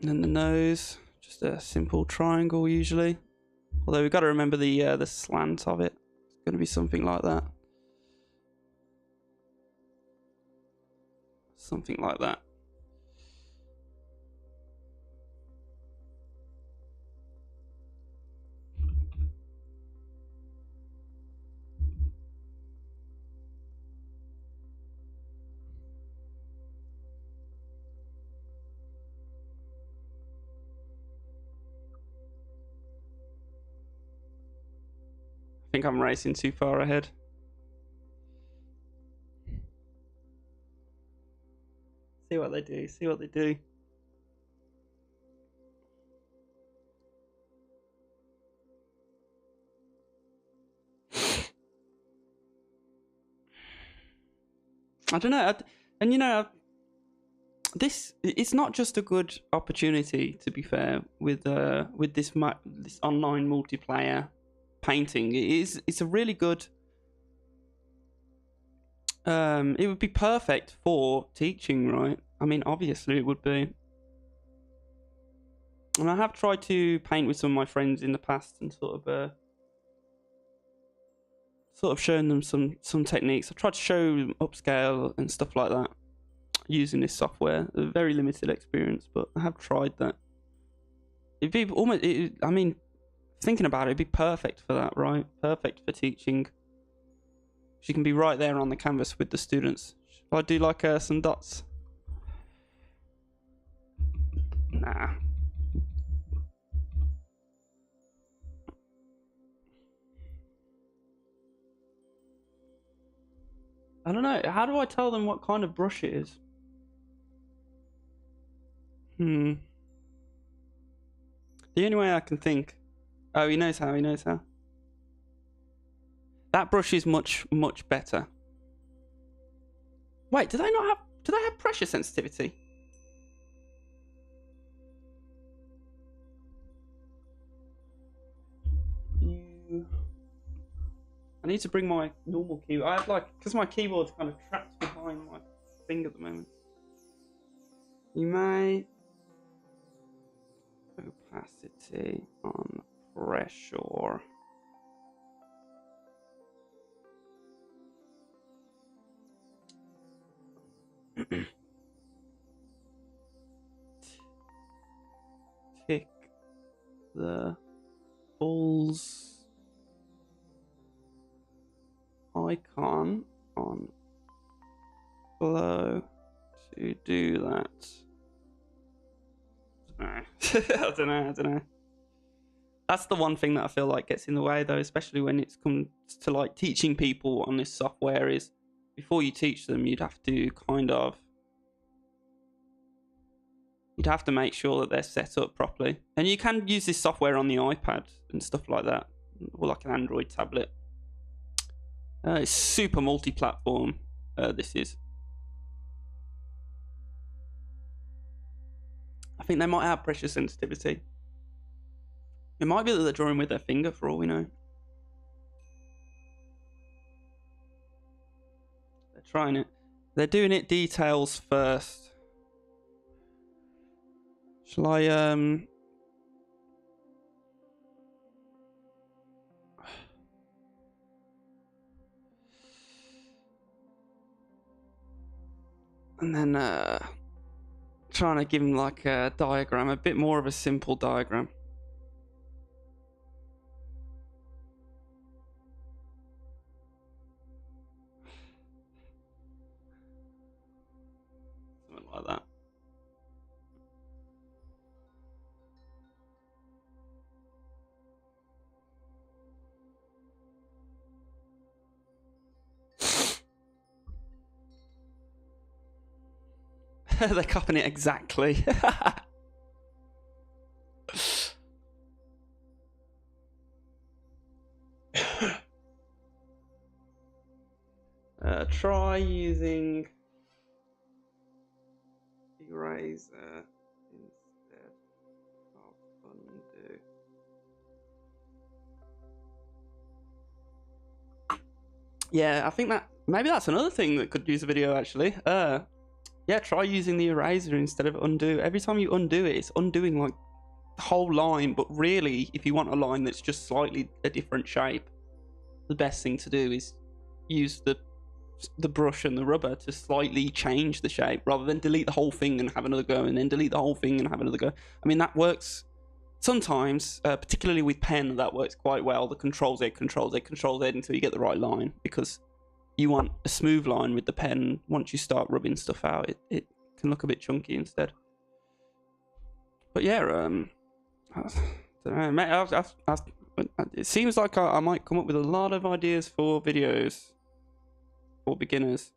And then the nose, just a simple triangle usually. Although we've got to remember the slant of it. It's going to be something like that. Something like that. I think I'm racing too far ahead. See what they do, see what they do. I don't know, and you know, it's not just a good opportunity, to be fair, with this online multiplayer painting. It's a really good. It would be perfect for teaching, right? I mean, obviously it would be. And I have tried to paint with some of my friends in the past and sort of shown them some techniques. I tried to show them upscale and stuff like that using this software. A very limited experience, but I have tried that. It'd be almost. I mean, thinking about it, it'd be perfect for that, right? Perfect for teaching. She can be right there on the canvas with the students. Shall I do like some dots? Nah. I don't know. How do I tell them what kind of brush it is? The only way I can think. Oh, he knows how. He knows how. That brush is much better. Wait, do they have pressure sensitivity? I need to bring my normal keyboard. I have because my keyboard's kind of trapped behind my thing at the moment. You may opacity on pressure. Tick the bull's icon on flow to do that. I don't know. That's the one thing that I feel like gets in the way, though, especially when it comes to like teaching people on this software. Is before you teach them, you'd have to make sure that they're set up properly. And you can use this software on the iPad and stuff like that, or like an Android tablet. It's super multi-platform. This is. I think they might have pressure sensitivity. It might be that they're drawing with their finger, for all we know. They're trying it. They're doing it details first. Shall I and then trying to give him like a diagram, a bit more of a simple diagram. Something like that. They're copying it exactly. Try using eraser instead of undo. Yeah, I think that maybe that's another thing that could use a video actually. Yeah, try using the eraser instead of undo. Every time you undo it, it's undoing like the whole line, but really, if you want a line that's just slightly a different shape, the best thing to do is use the brush and the rubber to slightly change the shape rather than delete the whole thing and have another go and then delete the whole thing and have another go. I mean, that works sometimes, particularly with pen, that works quite well. The Control Z, Control Z, Control Z until you get the right line, because you want a smooth line with the pen. Once you start rubbing stuff out, it can look a bit chunky instead. But yeah, I don't know, it seems like I might come up with a lot of ideas for videos for beginners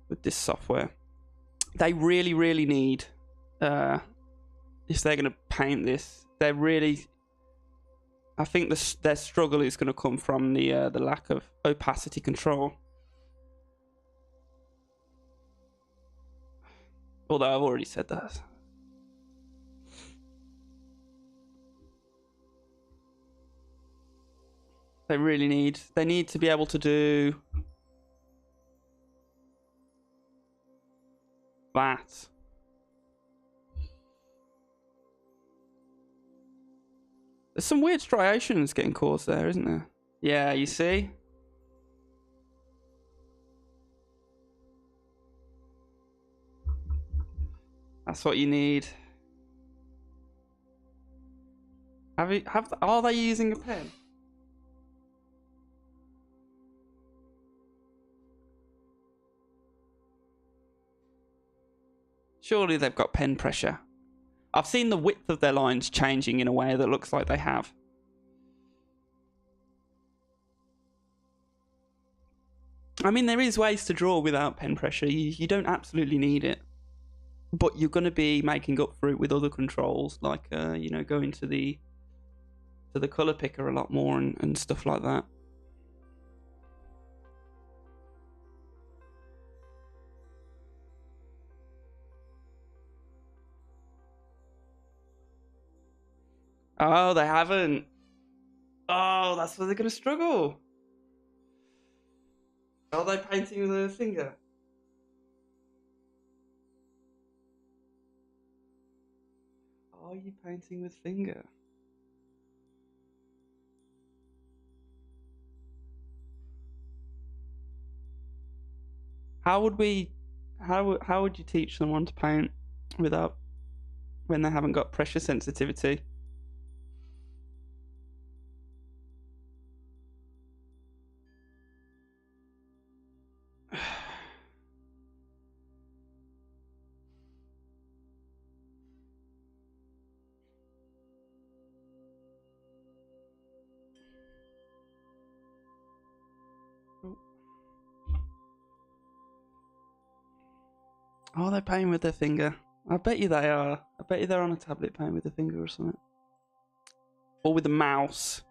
with this software. They really need, if they're going to paint this, they're really, I think their struggle is going to come from the lack of opacity control. Although I've already said that. They need to be able to do that. There's some weird striations getting caused there, isn't there? Yeah, you see? That's what you need. Are they using a pen? Surely they've got pen pressure. I've seen the width of their lines changing in a way that looks like they have. I mean, there is ways to draw without pen pressure. You don't absolutely need it. But you're going to be making up for it with other controls, like, you know, going to the color picker a lot more and stuff like that. Oh, they haven't. Oh, that's where they're going to struggle. Are they painting with a finger? Are you painting with finger? How would we, how would you teach someone to paint without, when they haven't got pressure sensitivity? Oh, they're painting with their finger. I bet you they are. I bet you they're on a tablet painting with a finger or something. Or with a mouse.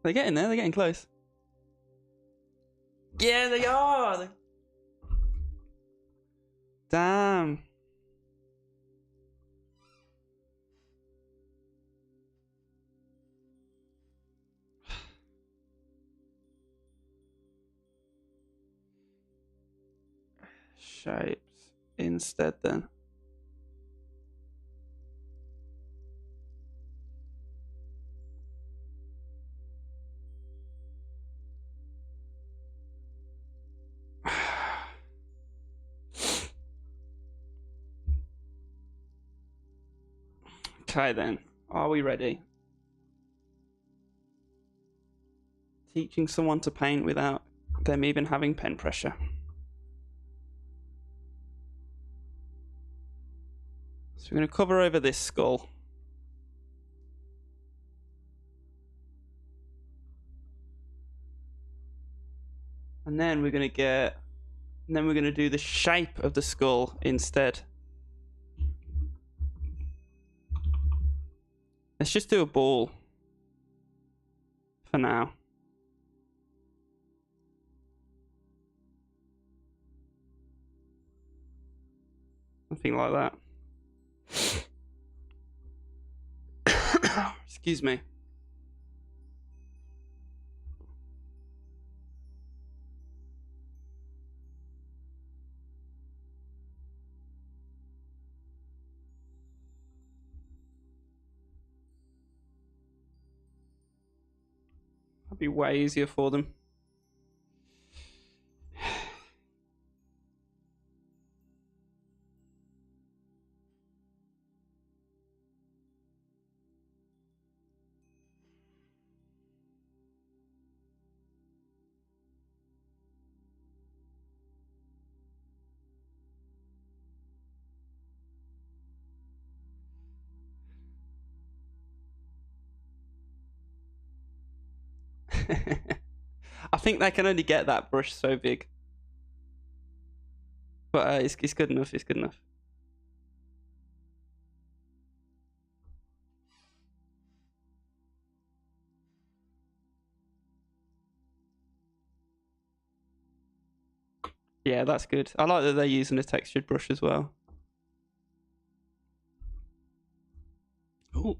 They're getting there, they're getting close. Yeah, they are! Damn. Shapes instead then. Okay then, are we ready? Teaching someone to paint without them even having pen pressure. So we're going to cover over this skull. And then we're going to do the shape of the skull instead. Let's just do a ball for now. Something like that. Excuse me. That'd be way easier for them. I think they can only get that brush so big. But it's good enough, it's good enough. Yeah, that's good. I like that they're using a textured brush as well. Ooh.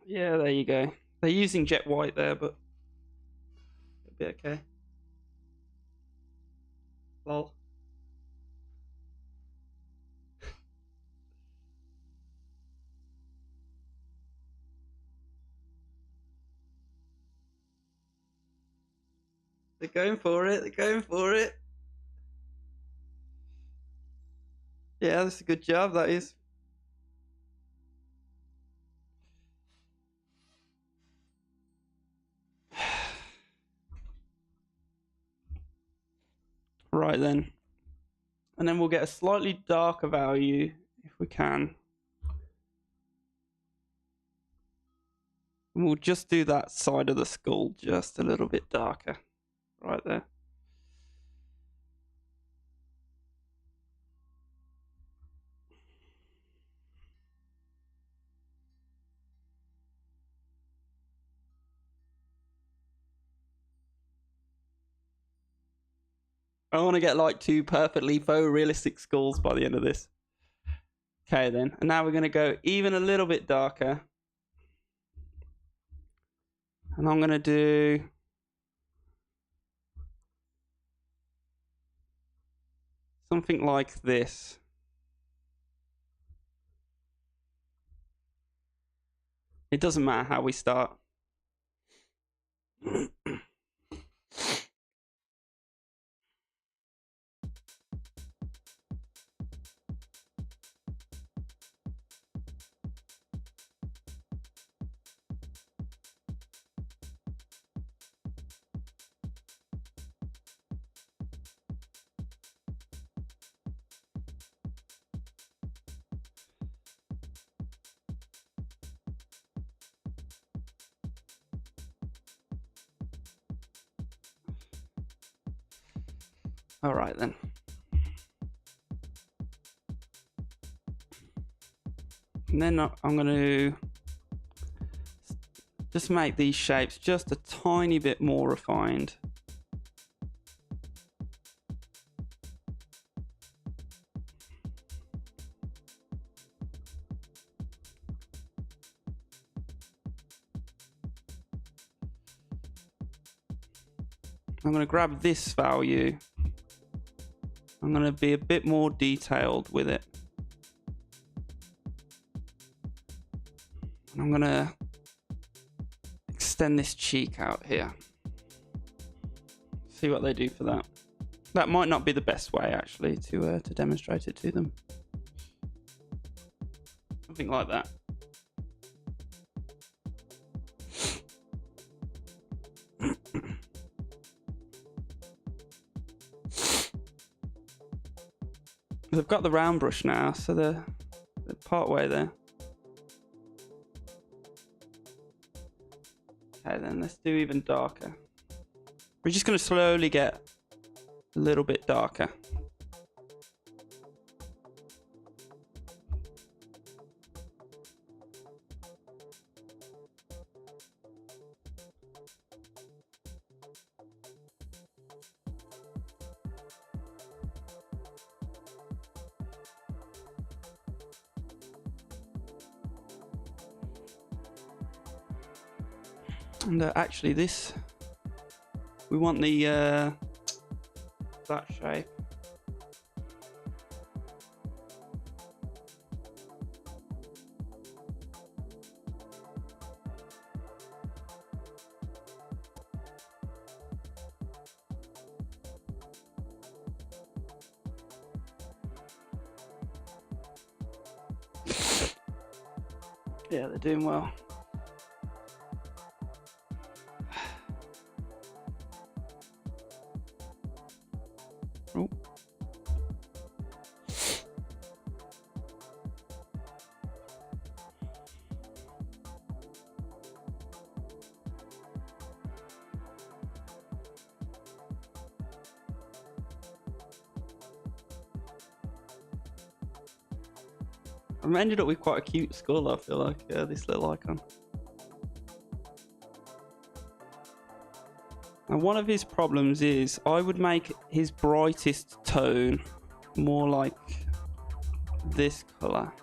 Yeah, there you go. They're using jet white there, but it'll be okay. Lol. They're going for it. They're going for it. Yeah, that's a good job, that is. Right then. And then we'll get a slightly darker value if we can. And we'll just do that side of the skull just a little bit darker. Right there. I want to get like 2 perfectly photorealistic skulls by the end of this. Okay then, and now we're going to go even a little bit darker. And I'm going to do something like this. It doesn't matter how we start. All right then. And then I'm going to just make these shapes just a tiny bit more refined. I'm going to grab this value. I'm going to be a bit more detailed with it. And I'm going to extend this cheek out here. See what they do for that. That might not be the best way actually to demonstrate it to them. Something like that. They've got the round brush now, so they're part way there. Okay, then let's do even darker. We're just going to slowly get a little bit darker. And actually this, we want the that shape. Yeah, they're doing well. Oh. I've ended up with quite a cute skull, I feel like, this little icon. And one of his problems is I would make his brightest tone more like this color.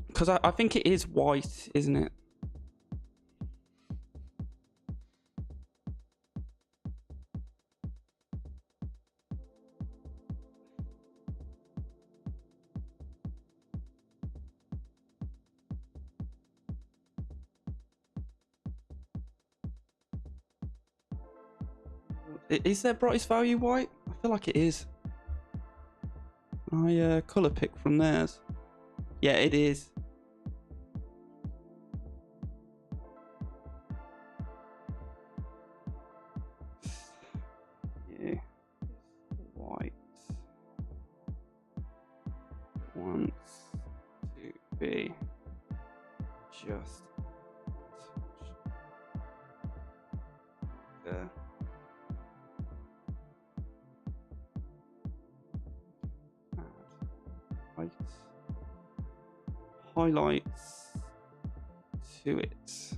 Because I think it is white, isn't it? Is their brightest value white? I feel like it is. I color pick from theirs. Yeah, it is. Yeah. White. Wants to be just there. Add highlights to it.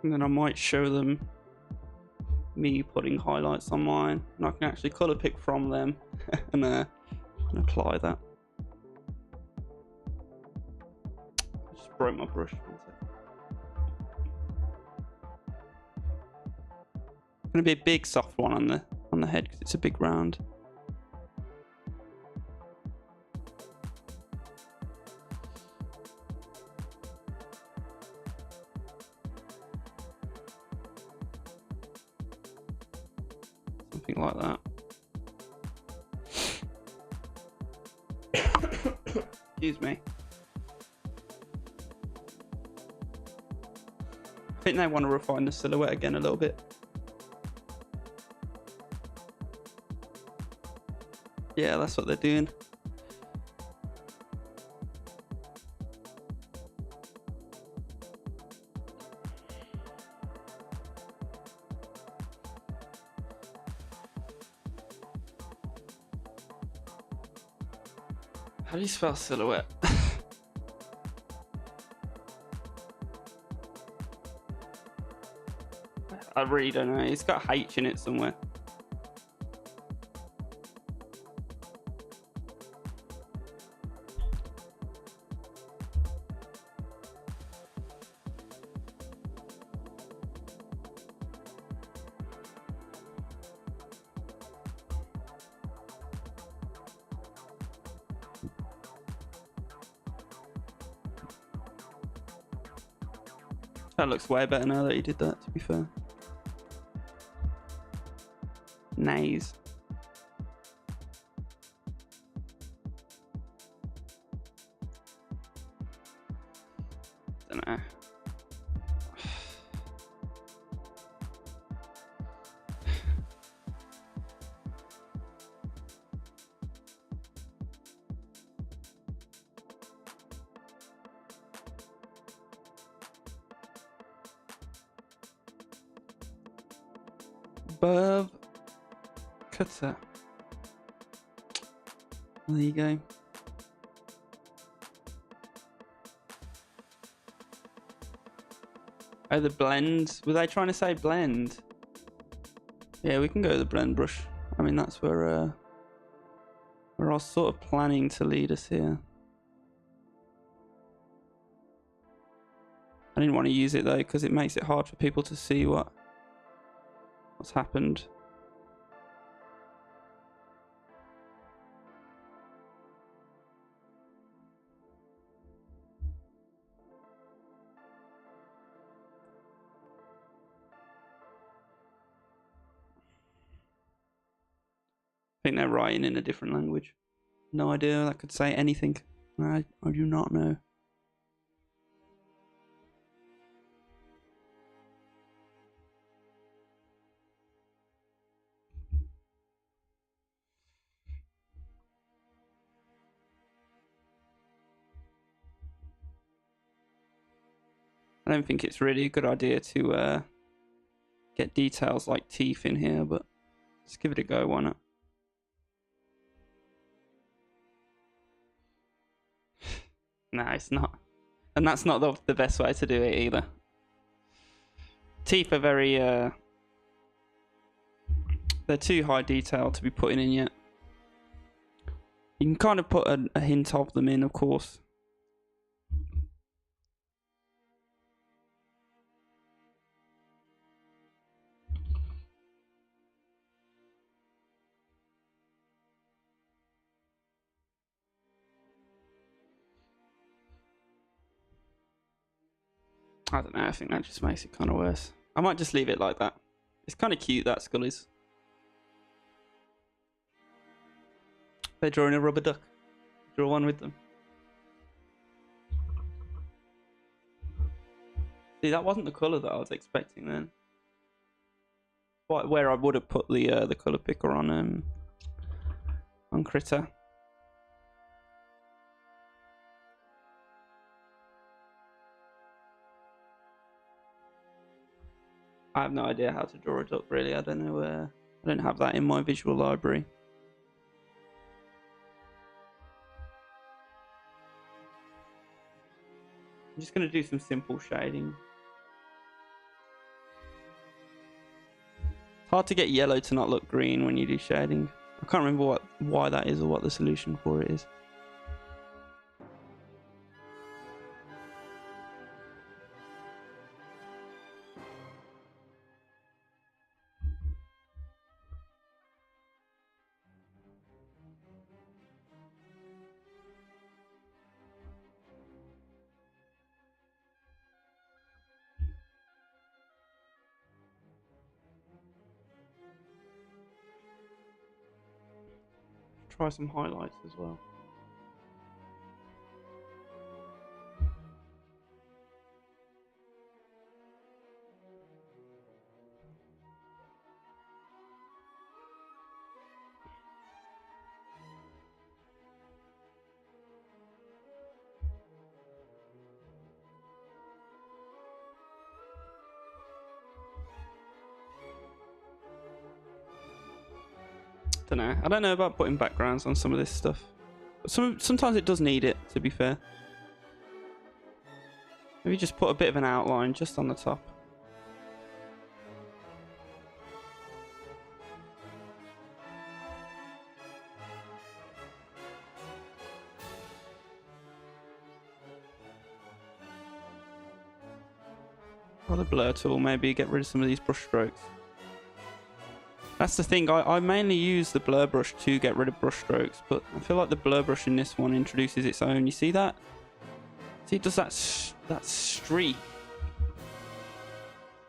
And then I might show them me putting highlights on mine, and I can actually color pick from them and apply that. I just broke my brush. Gonna be a big soft one on the head because it's a big round. Something like that. Excuse me. I think they want to refine the silhouette again a little bit. Yeah, that's what they're doing. How do you spell silhouette? I really don't know. It's got H in it somewhere. That looks way better now that you did that, to be fair. Nice. Don't know. Bob Cutter. There you go. Oh, the blend. Were they trying to say blend? Yeah, we can go with the blend brush. I mean, that's where I was sort of planning to lead us here. I didn't want to use it though because it makes it hard for people to see what's happened. I think they're writing in a different language. No idea. That could say anything. I do not know. I don't think it's really a good idea to get details like teeth in here, but let's give it a go, why not? No, it's not. And that's not the best way to do it either. Teeth are very, they're too high detail to be putting in yet. You can kind of put a hint of them in, of course. I don't know, I think that just makes it kind of worse. I might just leave it like that. It's kind of cute, that skull is. They're drawing a rubber duck. Draw one with them. See, that wasn't the colour that I was expecting then. Where I would have put the colour picker on Critter. I have no idea how to draw a duck, really. I don't know where. I don't have that in my visual library. I'm just going to do some simple shading. Hard to get yellow to not look green when you do shading. I can't remember why that is or what the solution for it is. Try some highlights as well. I don't know about putting backgrounds on some of this stuff. Sometimes it does need it, to be fair. Maybe just put a bit of an outline just on the top. Or the blur tool, maybe get rid of some of these brush strokes. That's the thing, I mainly use the blur brush to get rid of brush strokes, but I feel like the blur brush in this one introduces its own. You see that? See, it does that streak.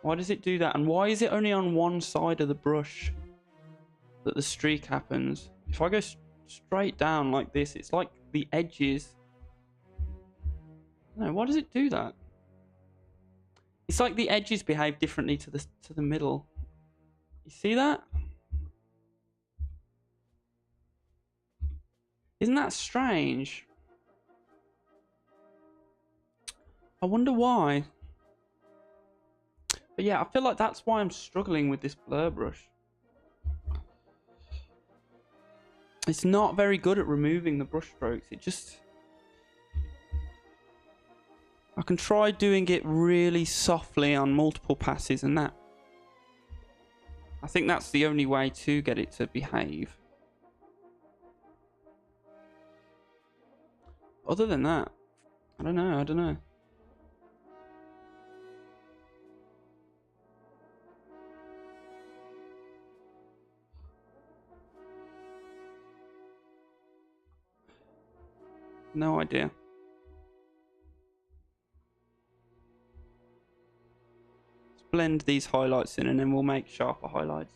Why does it do that? And why is it only on one side of the brush that the streak happens? If I go straight down like this, it's like the edges. No, why does it do that? It's like the edges behave differently to the middle. You see that? Isn't that strange? I wonder why. But yeah, I feel like that's why I'm struggling with this blur brush. It's not very good at removing the brush strokes. It just... I can try doing it really softly on multiple passes and that. I think that's the only way to get it to behave. Other than that, I don't know. No idea. Let's blend these highlights in and then we'll make sharper highlights.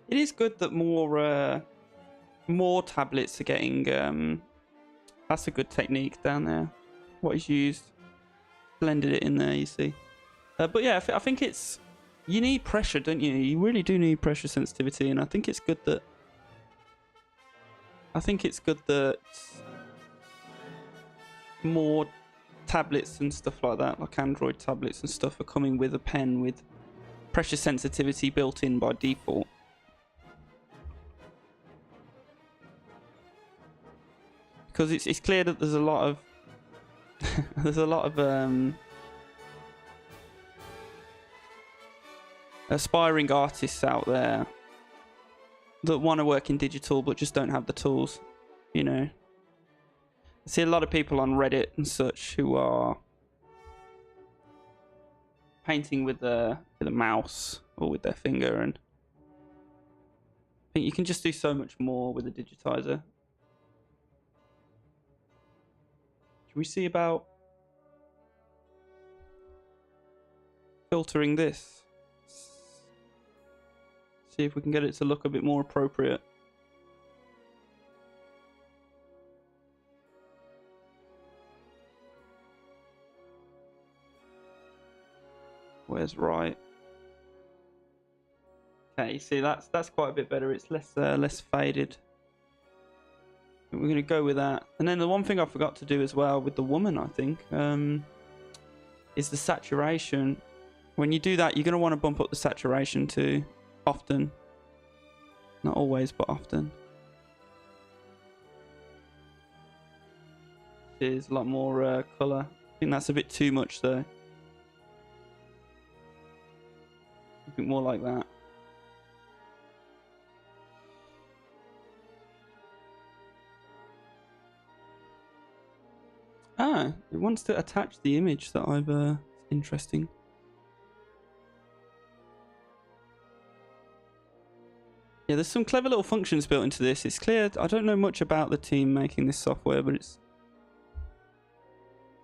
It is good that more tablets are getting. That's a good technique down there. What is used, blended it in there. You see, but yeah, I think it's. You need pressure, don't you? You really do need pressure sensitivity, and I think it's good that. More tablets and stuff like that, like Android tablets and stuff, are coming with a pen with pressure sensitivity built in by default. Because it's clear that there's a lot of aspiring artists out there that want to work in digital but just don't have the tools, you know. I see a lot of people on Reddit and such who are painting with a mouse or with their finger, and I think you can just do so much more with a digitizer. Can we see about filtering this? See if we can get it to look a bit more appropriate. Where's right? Okay, see that's quite a bit better. It's less faded. We're gonna go with that. And then the one thing I forgot to do as well with the woman, I think, is the saturation. When you do that, you're gonna want to bump up the saturation too, often. Not always, but often. There's a lot more color. I think that's a bit too much though. I think more like that. Ah, it wants to attach the image that I've interesting. Yeah, there's some clever little functions built into this. It's clear, I don't know much about the team making this software, but it's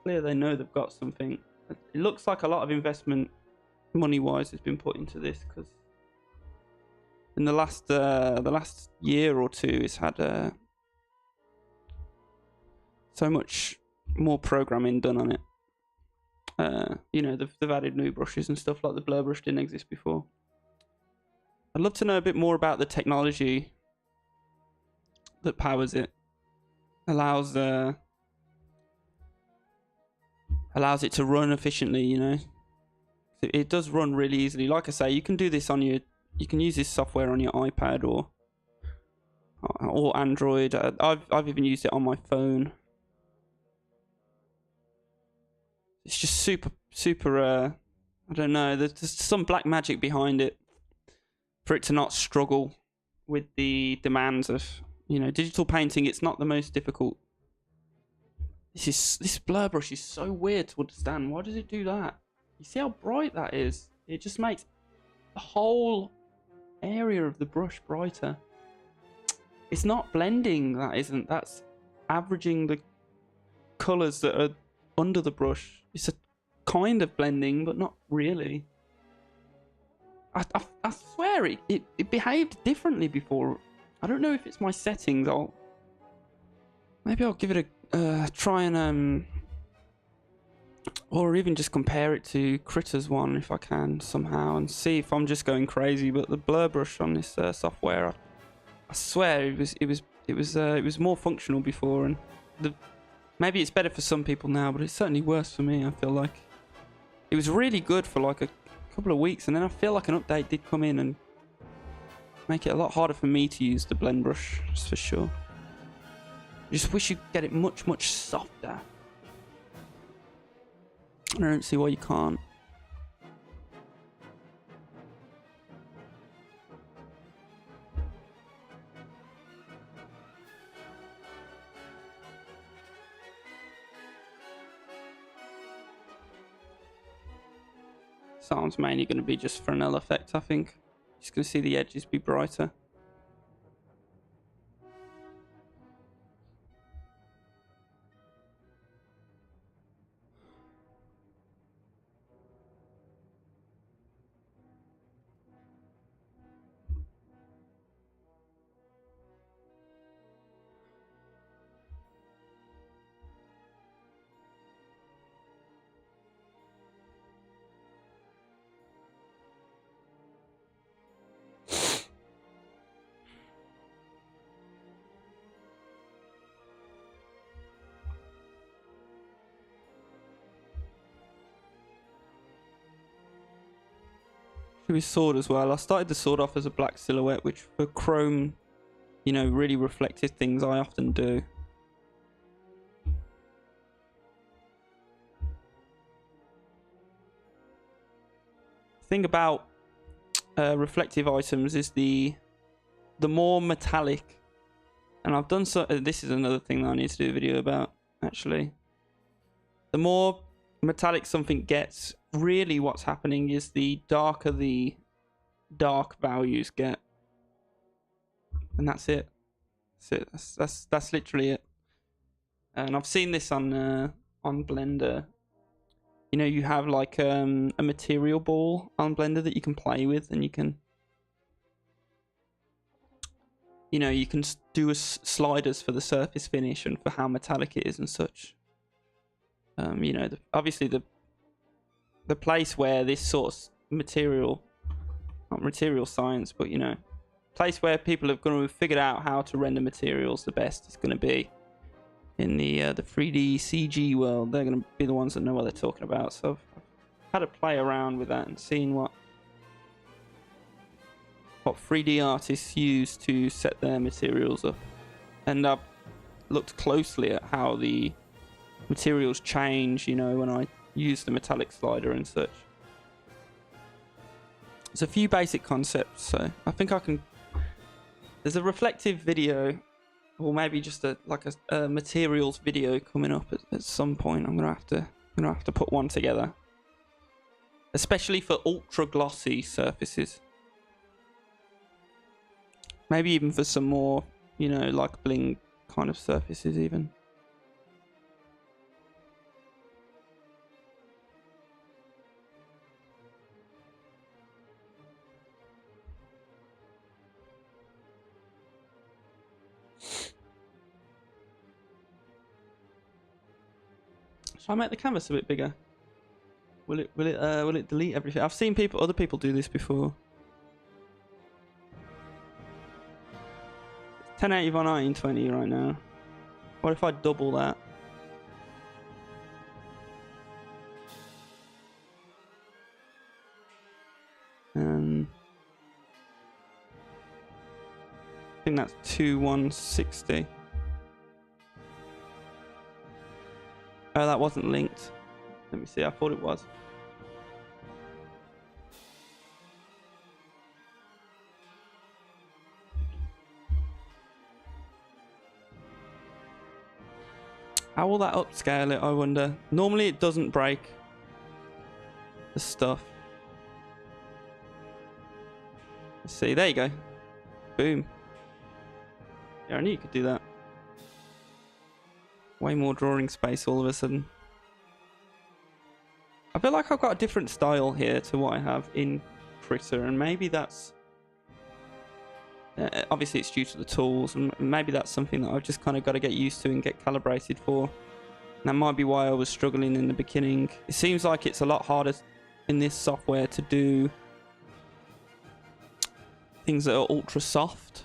clear they know they've got something. It looks like a lot of investment, money-wise, has been put into this, because in the last year or two, it's had so much more programming done on it. You know, they've added new brushes and stuff, like the blur brush didn't exist before. I'd love to know a bit more about the technology that powers it. Allows it to run efficiently, you know. It does run really easily. Like I say, you can do this on you can use this software on your iPad or Android. I've even used it on my phone. It's just super I don't know, there's some black magic behind it for it to not struggle with the demands of, you know, digital painting. It's not the most difficult. This blur brush is so weird to understand. Why does it do that? You see how bright that is? It just makes the whole area of the brush brighter. It's not blending, that isn't. That's averaging the colors that are under the brush. It's a kind of blending, but not really. I swear it behaved differently before. I don't know if it's my settings. Maybe I'll give it a try and or even just compare it to Critters one if I can somehow, and see if I'm just going crazy. But the blur brush on this software, I swear it was more functional before, and maybe it's better for some people now, but it's certainly worse for me. I feel like it was really good for like a couple of weeks, and then I feel like an update did come in and make it a lot harder for me to use the blend brush, that's for sure. I just wish you'd get it much softer. I don't see why you can't. Sound's mainly going to be just for an L effect, I think. Just going to see the edges be brighter. His sword as well. I started the sword off as a black silhouette, which for chrome, you know, really reflective things I often do. The thing about reflective items is the the more metallic, and I've done so. This is another thing that I need to do a video about, actually. The more metallic something gets, really what's happening is the darker the dark values get, and that's it. That's literally it. And I've seen this on Blender. You know, you have like a material ball on Blender that you can play with, and you can, you know, you can do sliders for the surface finish and for how metallic it is and such. You know, obviously the place where this sort of material, not material science, but you know, place where people have going to figured out how to render materials the best is going to be in the 3D CG world. They're going to be the ones that know what they're talking about. So I've had to play around with that and seen what 3D artists use to set their materials up, and I've looked closely at how the materials change, you know, when I use the metallic slider and such. There's a few basic concepts, so I think I can. There's a reflective video, or maybe just a materials video coming up at some point. I'm gonna have to put one together, especially for ultra glossy surfaces. Maybe even for some more, you know, like bling kind of surfaces even. Shall I make the canvas a bit bigger? Will it delete everything? I've seen other people do this before. 1080 by 1920 right now. What if I double that? I think that's 2160. Oh, that wasn't linked. Let me see. I thought it was. How will that upscale it, I wonder? Normally it doesn't break the stuff. Let's see, there you go. Boom. Yeah, I knew you could do that. Way more drawing space all of a sudden. I feel like I've got a different style here to what I have in Krita, and maybe that's... obviously it's due to the tools, and maybe that's something that I've just kind of got to get used to and get calibrated for. And that might be why I was struggling in the beginning. It seems like it's a lot harder in this software to do things that are ultra soft.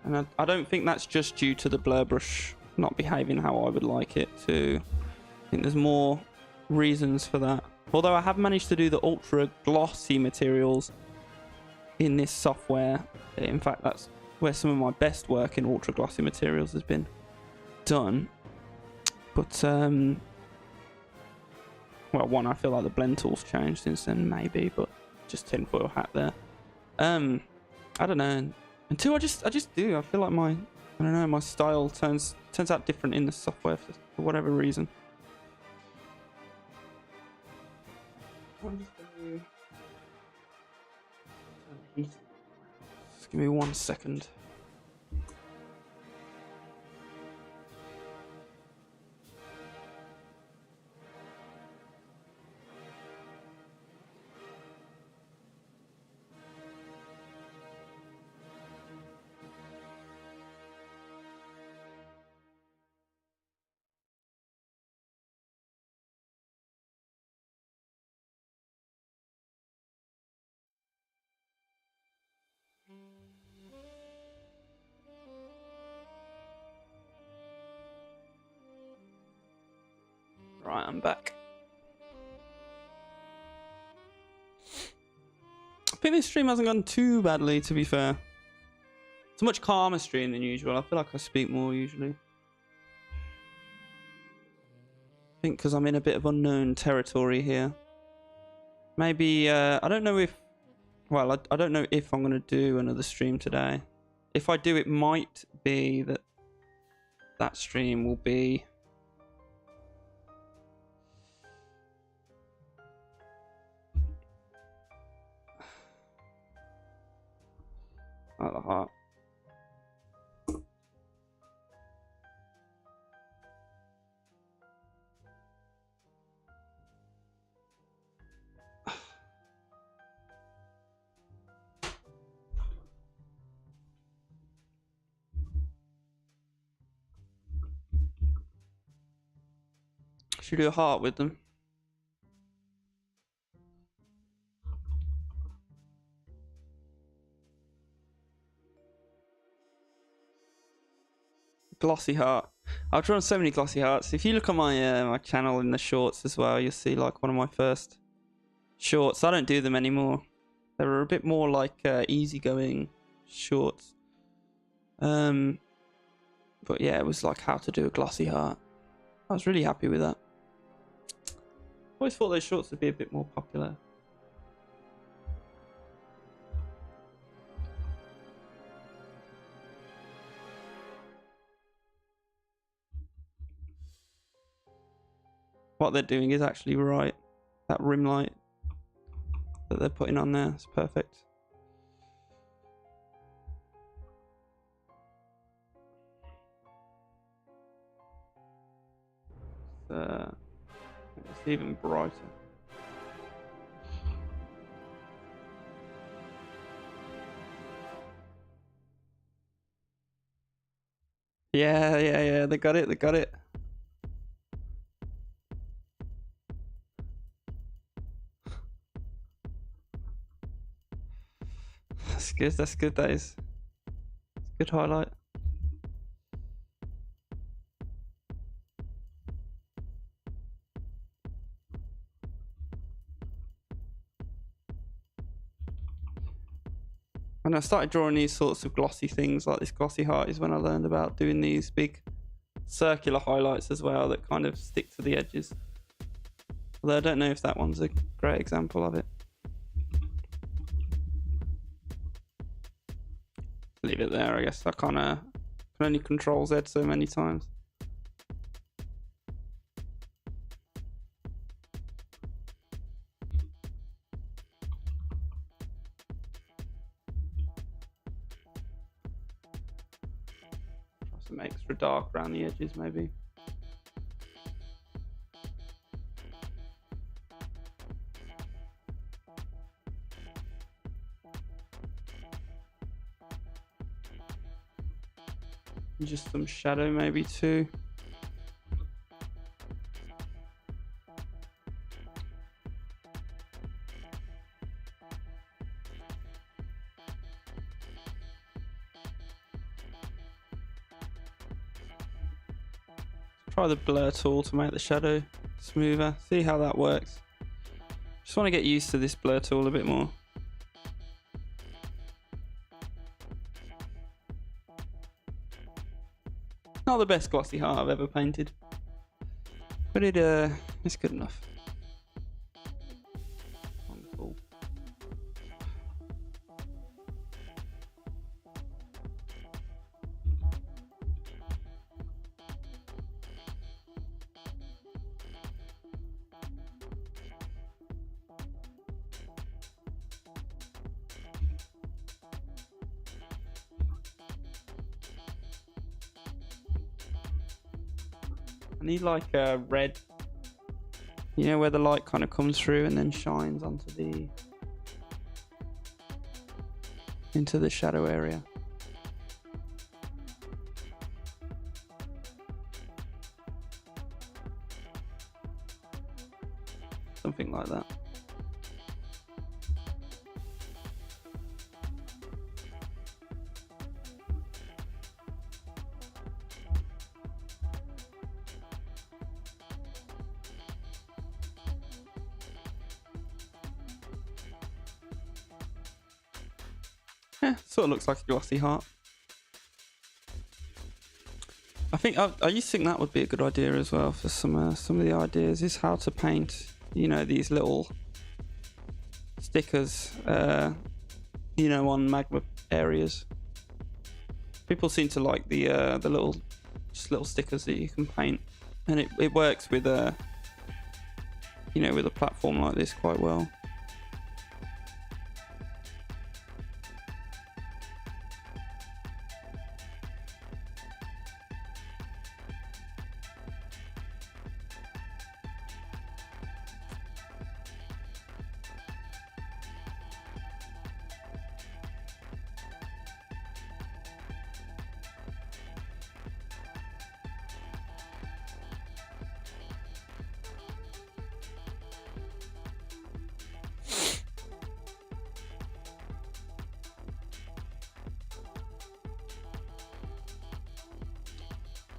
And I don't think that's just due to the blur brush not behaving how I would like it to. I think there's more reasons for that. Although I have managed to do the ultra glossy materials in this software. In fact, that's where some of my best work in ultra glossy materials has been done. But well, one, I feel like the blend tool's changed since then, maybe, but just tinfoil hat there. I don't know. And two, I just do. I feel like I don't know, my style turns out different in the software for whatever reason. I'm just gonna just give me 1 second. Right, I'm back. I think this stream hasn't gone too badly, to be fair. It's a much calmer stream than usual. I feel like I speak more usually. I think because I'm in a bit of unknown territory here. Maybe, I don't know if Well, I don't know if I'm going to do another stream today. If I do, it might be that stream will be... At the heart. Should we do a heart with them? Glossy heart. I've drawn so many glossy hearts. If you look on my my channel in the shorts as well, you'll see like one of my first shorts. I don't do them anymore. They were a bit more like easygoing shorts. But yeah, it was like how to do a glossy heart. I was really happy with that. Always thought those shorts would be a bit more popular. What they're doing is actually right. That rim light that they're putting on there is perfect. It's even brighter. Yeah, they got it. That's good, that is. It's a good highlight. When I started drawing these sorts of glossy things, like this glossy heart, is when I learned about doing these big circular highlights as well that kind of stick to the edges. Although I don't know if that one's a great example of it. Leave it there, I guess. I can only control Z so many times. Try some extra dark around the edges, maybe. Just some shadow maybe too. Try the blur tool to make the shadow smoother. See how that works. Just want to get used to this blur tool a bit more. Not the best glossy heart I've ever painted, but it's good enough. Wonderful. I need like a red, you know, where the light kind of comes through and then shines onto into the shadow area. Something like that. Yeah, sort of looks like a glossy heart. I think I used to think that would be a good idea as well for some of the ideas is how to paint, you know, these little stickers you know, on magma areas. People seem to like the little stickers that you can paint, and it works with you know, with a platform like this quite well.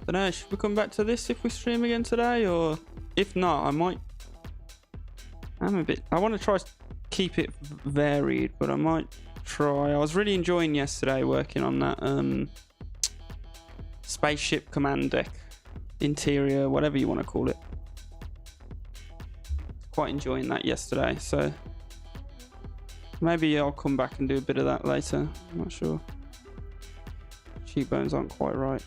Don't know, should we come back to this if we stream again today, or if not, I might. I want to try to keep it varied, but I might try. I was really enjoying yesterday working on that spaceship command deck interior, whatever you want to call it. Quite enjoying that yesterday, so maybe I'll come back and do a bit of that later. I'm not sure. Cheekbones aren't quite right.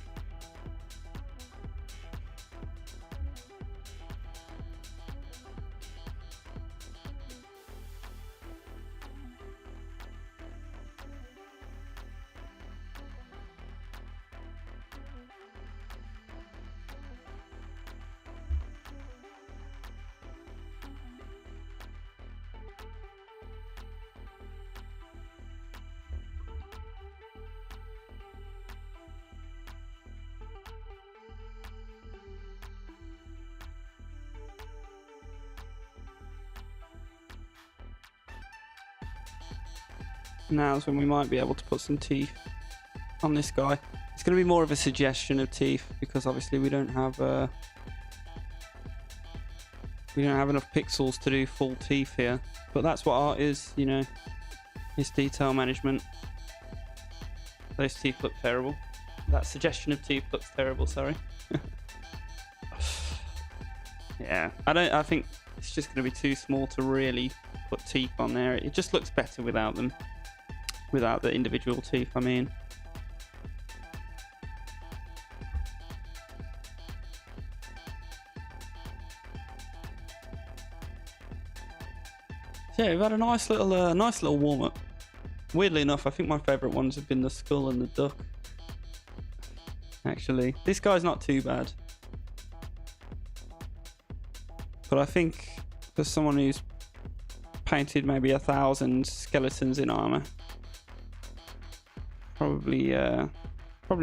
Now's when we might be able to put some teeth on this guy. It's going to be more of a suggestion of teeth because obviously we don't have enough pixels to do full teeth here. But that's what art is, you know. It's detail management. Those teeth look terrible. That suggestion of teeth looks terrible. Sorry. Yeah, I think it's just going to be too small to really put teeth on there. It just looks better without them. Without the individual teeth, I mean. So yeah, we've had a nice little warm up. Weirdly enough, I think my favourite ones have been the skull and the duck. Actually, this guy's not too bad, but I think for someone who's painted maybe 1,000 skeletons in armor, probably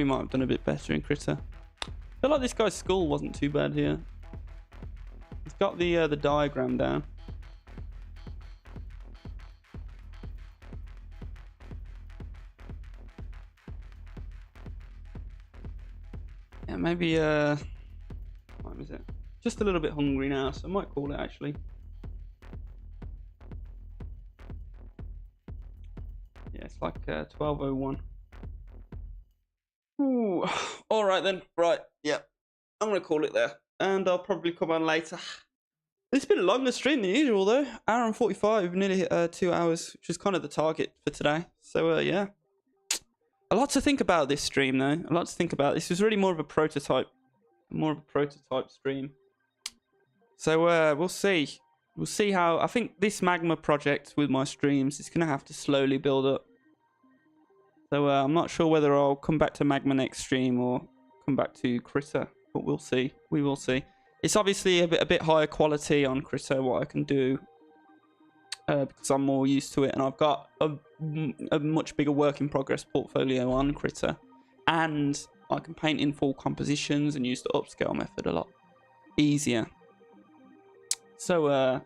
might have done a bit better in Critter. I feel like this guy's skull wasn't too bad here. He's got the diagram down. Yeah, maybe what is it? Just a little bit hungry now, so I might call it actually. Yeah, it's like 12:01. Ooh. All right then. Right. Yeah. I'm gonna call it there, and I'll probably come on later. It's been a longer stream than usual though. Hour and 45, nearly 2 hours, which is kind of the target for today. So yeah. A lot to think about this stream though. A lot to think about. This was really more of a prototype stream. So we'll see. We'll see how. I think this magma project with my streams is gonna have to slowly build up. So I'm not sure whether I'll come back to magma next stream or come back to Critter, but we'll see. We will see. It's obviously a bit higher quality on Critter, what I can do, because I'm more used to it, and I've got a much bigger work in progress portfolio on Critter, and I can paint in full compositions and use the upscale method a lot easier. So I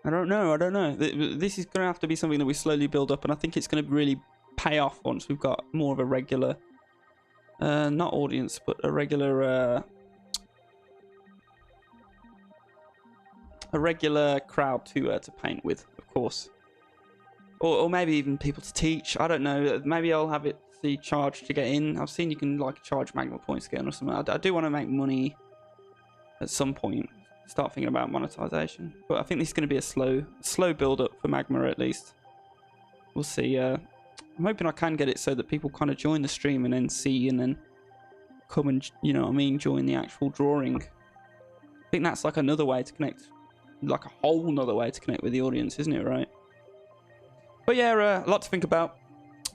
don't know. This is going to have to be something that we slowly build up, and I think it's going to really pay off once we've got more of a regular, not audience, but a regular crowd to paint with, of course, or maybe even people to teach. I don't know. Maybe I'll have it the charge to get in. I've seen you can like charge magma points to get in or something. I do want to make money at some point. Start thinking about monetization, but I think this is going to be a slow build up for magma at least. We'll see. I'm hoping I can get it so that people kind of join the stream and then see and then come and, you know what I mean, join the actual drawing. I think that's like another way to connect, like a whole nother way to connect with the audience, isn't it, right? But yeah, a lot to think about.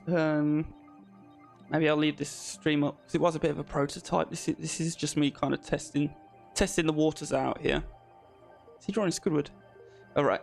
Maybe I'll leave this stream up because it was a bit of a prototype. This is just me kind of testing the waters out here. Is he drawing Squidward? All right.